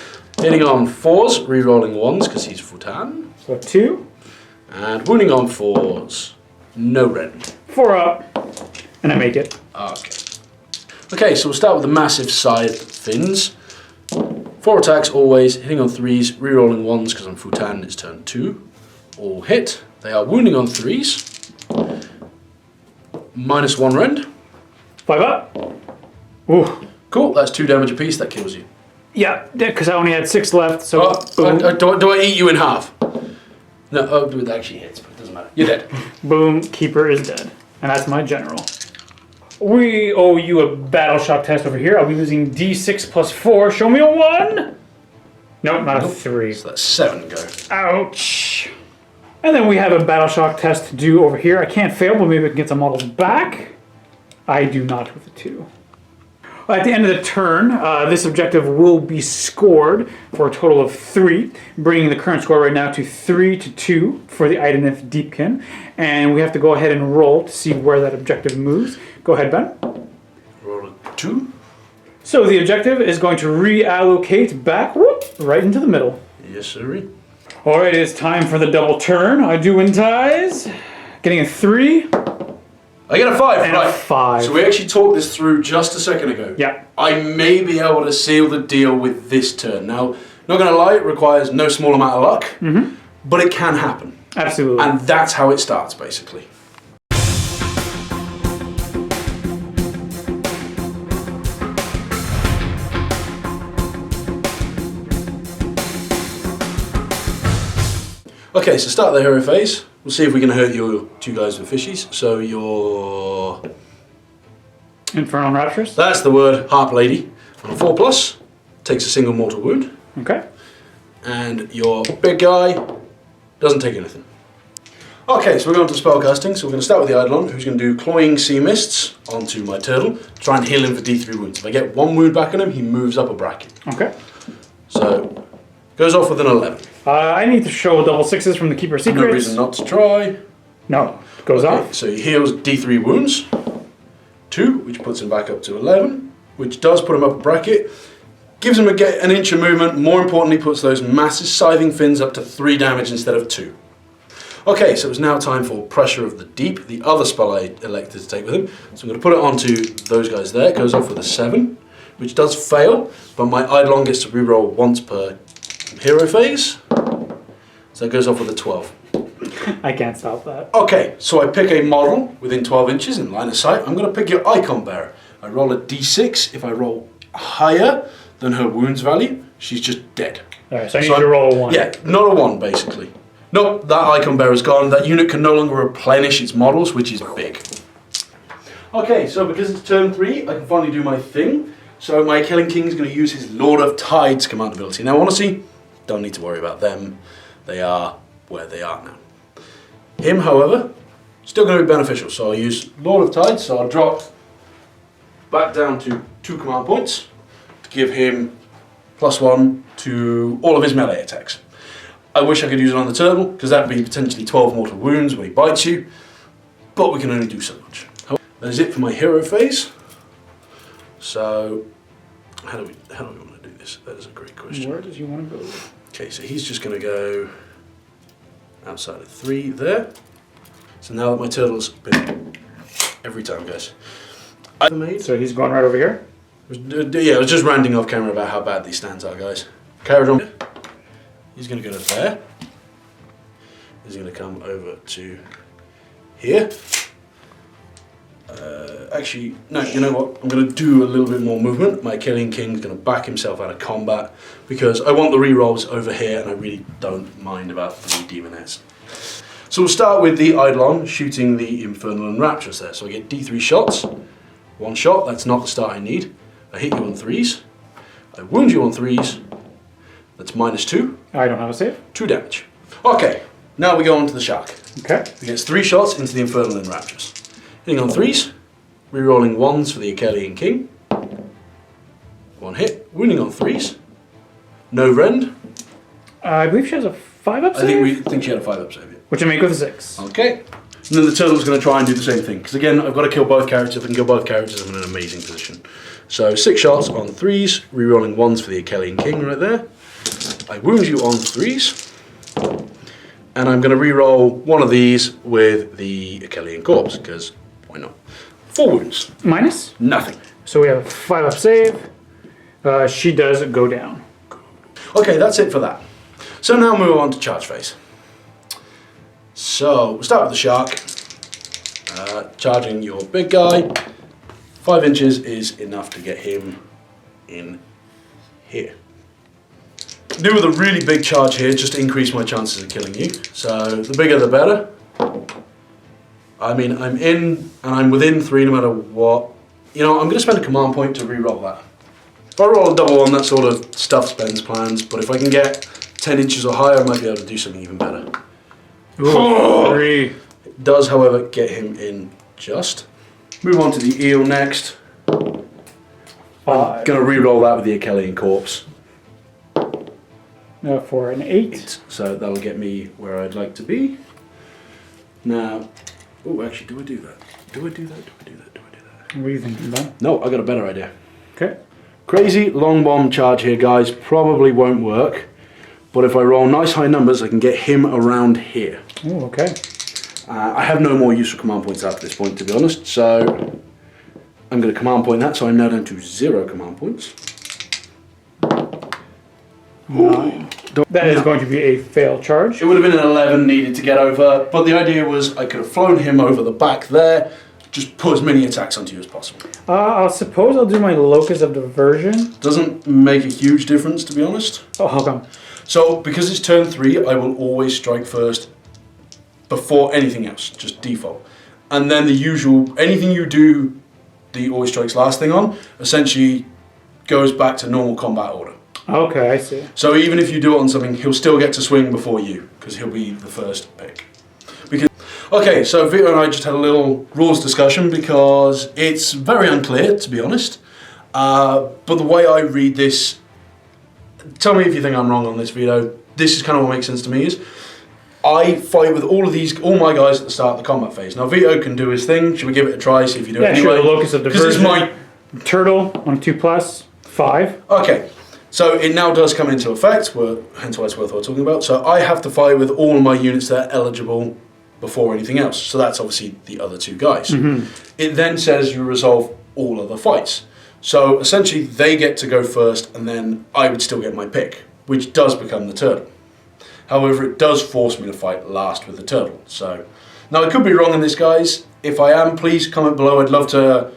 Speaker 2: Hitting on 4s, rerolling 1s because he's Futan.
Speaker 3: So 2.
Speaker 2: And wounding on 4s. No rend.
Speaker 3: 4 up. And I make it.
Speaker 2: Okay. Okay, so we'll start with the massive scythe fins. 4 attacks always, hitting on 3s, rerolling 1s because I'm Futan, it's turn 2. All hit. They are wounding on 3s. -1 rend.
Speaker 3: 5 up. Ooh.
Speaker 2: Cool, that's 2 damage apiece, that kills you.
Speaker 3: Yeah, because I only had 6 left, so...
Speaker 2: Do I eat you in half? No, it actually hits, but it doesn't matter. You're dead.
Speaker 3: Boom, Keeper is dead. And that's my general. We owe you a battle shock test over here. I'll be using D6 plus 4. Show me a 1! Nope, not a 3.
Speaker 2: So that's 7 go.
Speaker 3: Ouch. And then we have a battle shock test to do over here. I can't fail, but maybe I can get some models back. I do not with a 2. At the end of the turn, this objective will be scored for a total of 3, bringing the current score right now to 3-2 for the Idoneth Deepkin. And we have to go ahead and roll to see where that objective moves. Go ahead, Ben.
Speaker 2: Roll a 2.
Speaker 3: So the objective is going to reallocate back right into the middle.
Speaker 2: Yes, sir.
Speaker 3: All right, it's time for the double turn. I do win ties. Getting a 3.
Speaker 2: I get a 5,
Speaker 3: And
Speaker 2: right.
Speaker 3: a 5.
Speaker 2: So we actually talked this through just a second ago.
Speaker 3: Yeah.
Speaker 2: I may be able to seal the deal with this turn. Now, not going to lie, it requires no small amount of luck, but it can happen.
Speaker 3: Absolutely.
Speaker 2: And that's how it starts, basically. Okay, so start the hero phase. We'll see if we can hurt your 2 guys with fishies. So your...
Speaker 3: Infernal Rapturous.
Speaker 2: That's the word, Harp Lady. On a 4+, takes a single mortal wound.
Speaker 3: Okay.
Speaker 2: And your big guy doesn't take anything. Okay, so we're going to spellcasting. So we're going to start with the Eidolon, who's going to do Cloying Sea Mists onto my turtle. Try and heal him for D3 wounds. If I get 1 wound back on him, he moves up a bracket.
Speaker 3: Okay.
Speaker 2: So, goes off with an 11.
Speaker 3: I need to show double 6s from the Keeper Secrets.
Speaker 2: No reason not to try.
Speaker 3: No, goes off.
Speaker 2: So he heals D3 wounds. 2, which puts him back up to 11, which does put him up a bracket. Gives him an inch of movement. More importantly, puts those massive scything fins up to 3 damage instead of 2. Okay, so it's now time for Pressure of the Deep, the other spell I elected to take with him. So I'm going to put it onto those guys there. It goes off with a 7, which does fail, but my Eidolon gets to reroll once per hero phase. So it goes off with a 12.
Speaker 3: I can't stop that.
Speaker 2: Okay, so I pick a model within 12 inches in line of sight. I'm going to pick your icon bearer. I roll a d6. If I roll higher than her wounds value, she's just dead.
Speaker 3: Alright, so I need to roll a 1.
Speaker 2: Yeah, not a 1 basically. No, that icon bearer's gone. That unit can no longer replenish its models, which is big. Okay, so because it's turn 3, I can finally do my thing. So my Killing King is going to use his Lord of Tides command ability. Now honestly, don't need to worry about them. They are where they are now. Him, however, still going to be beneficial. So I'll use Lord of Tides, so I'll drop back down to 2 command points to give him +1 to all of his melee attacks. I wish I could use it on the turtle, because that would be potentially 12 mortal wounds when he bites you, but we can only do so much. That is it for my hero phase. So, how do we want to do this? That is a great question.
Speaker 3: Where does he want to go?
Speaker 2: Okay, so he's just going to go outside of 3 there. So now that my turtle's been every time, guys.
Speaker 3: So he's going right over here?
Speaker 2: Yeah, I was just ranting off camera about how bad these stands are, guys. Carried on. He's going to go to there. He's going to come over to here. Actually, no, you know what? I'm going to do a little bit more movement. My Killing King is going to back himself out of combat because I want the rerolls over here and I really don't mind about 3 Demonettes. So we'll start with the Eidolon shooting the Infernal and Rapturous there. So I get D3 shots. 1 shot, that's not the start I need. I hit you on 3s. I wound you on 3s. That's -2.
Speaker 3: I don't have a save.
Speaker 2: 2 damage. Okay, now we go on to the Shark.
Speaker 3: Okay.
Speaker 2: He gets 3 shots into the Infernal and Rapturous. Hitting on 3s, rerolling 1s for the Achillean King. 1 hit, wounding on 3s. No rend.
Speaker 3: I believe she has a 5-up save?
Speaker 2: I think she had a 5-up save. Yeah.
Speaker 3: Which I make with a 6.
Speaker 2: Okay. And then the turtle's going to try and do the same thing. Because again, I've got to kill both characters. If I can kill both characters, I'm in an amazing position. So 6 shots on 3s, rerolling 1s for the Achillean King right there. I wound you on 3s. And I'm going to reroll 1 of these with the Achillean Corpse, because why not? 4 wounds.
Speaker 3: Minus?
Speaker 2: Nothing.
Speaker 3: So we have a 5-up save. She does go down.
Speaker 2: Okay, that's it for that. So now move on to charge phase. So we'll start with the shark. Charging your big guy. 5 inches is enough to get him in here. Do with a really big charge here just to increase my chances of killing you. So the bigger the better. I mean, I'm in and I'm within 3 no matter what. You know, I'm going to spend a command point to re-roll that. If I roll a double one, that sort of stuff spends plans, but if I can get 10 inches or higher, I might be able to do something even better.
Speaker 3: Ooh, 3.
Speaker 2: It does, however, get him in just. Move on to the eel next. I'm
Speaker 3: 5.
Speaker 2: going to re-roll that with the Achillean corpse.
Speaker 3: For an 8.
Speaker 2: So that'll get me where I'd like to be. Now, oh, actually, do I do that? Do I do that? Do I do that? Do I do that?
Speaker 3: What are you thinking, Ben?
Speaker 2: No, I got a better idea.
Speaker 3: Okay.
Speaker 2: Crazy long bomb charge here, guys. Probably won't work. But if I roll nice high numbers, I can get him around here.
Speaker 3: Oh, okay.
Speaker 2: I have no more useful command points after this point, to be honest. So I'm going to command point that. So I'm now down to 0 command points.
Speaker 3: 9. That is going to be a fail charge.
Speaker 2: It would have been an 11 needed to get over. But the idea was I could have flown him over the back there. Just put as many attacks onto you as possible.
Speaker 3: I suppose I'll do my Locus of Diversion.
Speaker 2: Doesn't make a huge difference, to be honest.
Speaker 3: Oh, how come?
Speaker 2: So, because it's turn 3, I will always strike first before anything else, just default. And then the usual, anything you do, the always strikes last thing on, essentially goes back to normal combat order.
Speaker 3: Okay, I see.
Speaker 2: So even if you do it on something, he'll still get to swing before you, because he'll be the first pick. Okay, so Vito and I just had a little rules discussion because it's very unclear, to be honest. But the way I read this, tell me if you think I'm wrong on this, Vito. This is kind of what makes sense to me is, I fight with all my guys at the start of the combat phase. Now Vito can do his thing. Should we give it a try, see if you do it anyway?
Speaker 3: Sure, the Locus of Diversion.
Speaker 2: Because it's my
Speaker 3: Turtle on 2+, 5.
Speaker 2: Okay, so it now does come into effect, hence why it's worthwhile talking about. So I have to fight with all my units that are eligible before anything else. So that's obviously the other 2 guys. It then says you resolve all other fights. So essentially they get to go first and then I would still get my pick, which does become the turtle. However, it does force me to fight last with the turtle. So now I could be wrong on this, guys. If I am, please comment below. I'd love to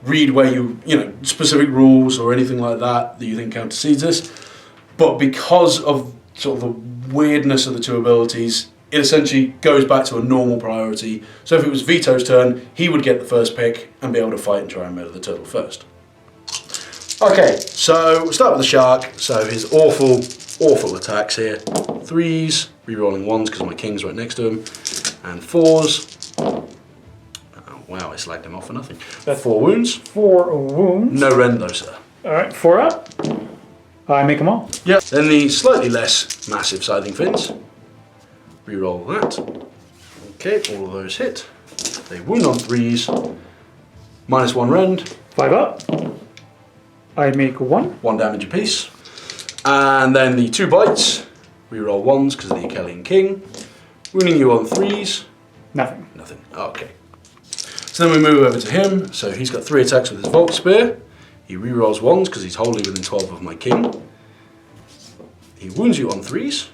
Speaker 2: read where you know, specific rules or anything like that you think countersees this. But because of sort of the weirdness of the 2 abilities, it essentially goes back to a normal priority. So if it was Vito's turn, he would get the first pick and be able to fight and try and murder the turtle first. Okay, so we'll start with the shark. So his awful attacks here. 3s, re-rolling 1s because my king's right next to him. And 4s. Oh, wow, I slagged him off for nothing.
Speaker 3: That's
Speaker 2: 4 wounds.
Speaker 3: 4 wounds.
Speaker 2: No rend though, sir.
Speaker 3: Alright, 4 up. I make them all.
Speaker 2: Yeah. Then the slightly less massive scything fins. Reroll that. Okay, all of those hit. They wound on 3s. -1 rend.
Speaker 3: 5 up. I make 1.
Speaker 2: 1 damage apiece. And then the 2 bites. Reroll 1s because of the Achillean King. Wounding you on 3s.
Speaker 3: Nothing.
Speaker 2: Nothing. Okay. So then we move over to him. So he's got 3 attacks with his Volt Spear. He rerolls 1s because he's wholly within 12 of my king. He wounds you on 3s.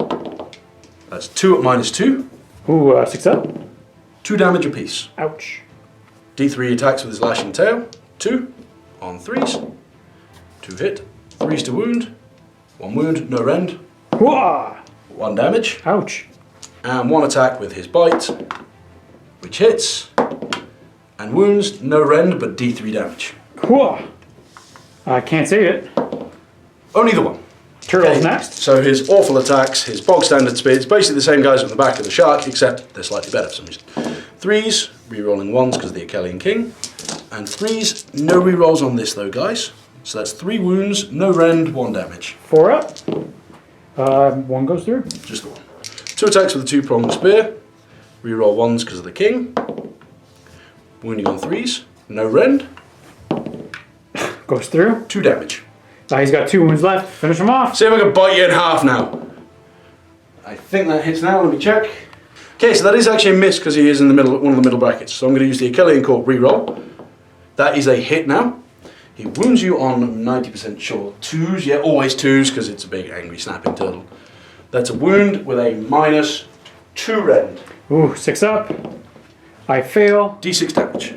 Speaker 2: That's 2 at -2.
Speaker 3: Ooh, 6 up.
Speaker 2: 2 damage apiece.
Speaker 3: Ouch.
Speaker 2: D3 attacks with his lashing tail. 2 on 3s. 2 hit. 3s to wound. 1 wound, no rend.
Speaker 3: Whoa.
Speaker 2: 1 damage.
Speaker 3: Ouch.
Speaker 2: And 1 attack with his bite, which hits. And wounds, no rend, but D3 damage.
Speaker 3: Whoa. I can't save it.
Speaker 2: Only the 1.
Speaker 3: Turtle's
Speaker 2: Okay,
Speaker 3: next.
Speaker 2: So his awful attacks, his bog standard speed, it's basically the same guys on the back of the shark, except they're slightly better for some reason. 3s, re-rolling 1s because of the Achillean King. And 3s, no re-rolls on this though, guys. So that's 3 wounds, no rend, 1 damage.
Speaker 3: 4 up. 1 goes through.
Speaker 2: Just the 1. 2 attacks with a 2-pronged spear. Re-roll 1s because of the King. Wounding on 3s, no rend.
Speaker 3: Goes through.
Speaker 2: 2 damage.
Speaker 3: He's got 2 wounds left. Finish him off.
Speaker 2: See if I can bite you in half now. I think that hits now, let me check. Okay, so that is actually a miss because he is in the middle, one of the middle brackets. So I'm going to use the Achillean Corp reroll. That is a hit now. He wounds you on 90% sure. 2s, yeah, always 2s because it's a big angry snapping turtle. That's a wound with a -2 rend.
Speaker 3: Ooh, 6 up. I fail.
Speaker 2: D6 damage.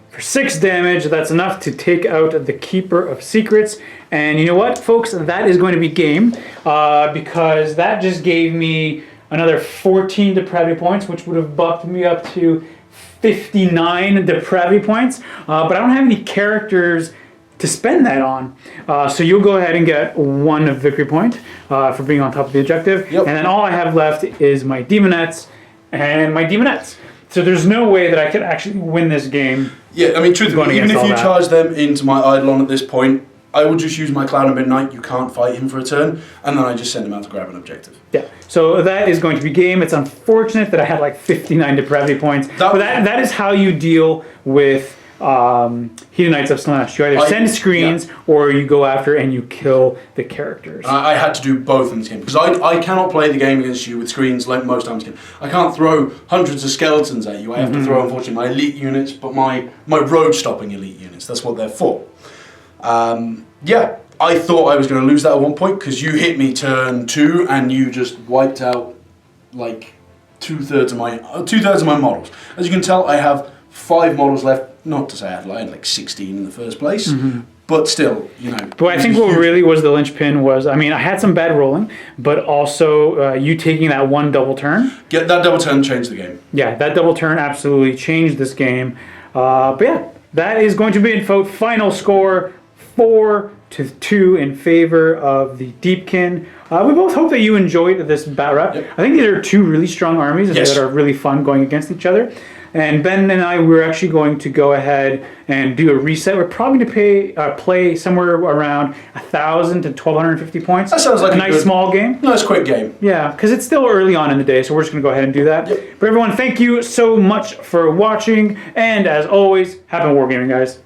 Speaker 3: For 6 damage, that's enough to take out the Keeper of Secrets. And you know what, folks? That is going to be game because that just gave me another 14 depravity points, which would have bumped me up to 59 depravity points. But I don't have any characters to spend that on. So you'll go ahead and get 1 victory point for being on top of the objective.
Speaker 2: Yep.
Speaker 3: And then all I have left is my Demonettes and my Demonettes. So there's no way that I could actually win this game.
Speaker 2: Yeah, I mean, truthfully, even if you
Speaker 3: that.
Speaker 2: charge them into my Eidolon at this point, I would just use my Cloud of Midnight. You can't fight him for a turn, and then I just send him out to grab an objective.
Speaker 3: Yeah, so that is going to be game. It's unfortunate that I had like 59 depravity points, but that is how you deal with Hedonites of Slaanesh. You either send screens or you go after and you kill the characters.
Speaker 2: I had to do both in this game because I cannot play the game against you with screens like most times can. I can't throw hundreds of skeletons at you. I have to throw, unfortunately, my elite units, but my road stopping elite units. That's what they're for. Yeah, I thought I was going to lose that at one point because you hit me turn 2 and you just wiped out like two-thirds of my models. As you can tell, I have 5 models left. Not to say I had like 16 in the first place, but still, you know.
Speaker 3: But I think what really was the linchpin was, I mean, I had some bad rolling, but also you taking that 1 double turn.
Speaker 2: Get that double turn changed the game.
Speaker 3: Yeah, that double turn absolutely changed this game. But yeah, that is going to be in final score 4-2 in favor of the Deepkin. We both hope that you enjoyed this battle rep. Yep. I think these are 2 really strong armies that are really fun going against each other. And Ben and I, we're actually going to go ahead and do a reset. We're probably going to play somewhere around 1,000 to 1,250 points.
Speaker 2: That sounds like
Speaker 3: a nice small game.
Speaker 2: Nice quick game.
Speaker 3: Yeah, because it's still early on in the day, so we're just going to go ahead and do that.
Speaker 2: Yep.
Speaker 3: But everyone, thank you so much for watching. And as always, happy wargaming, guys.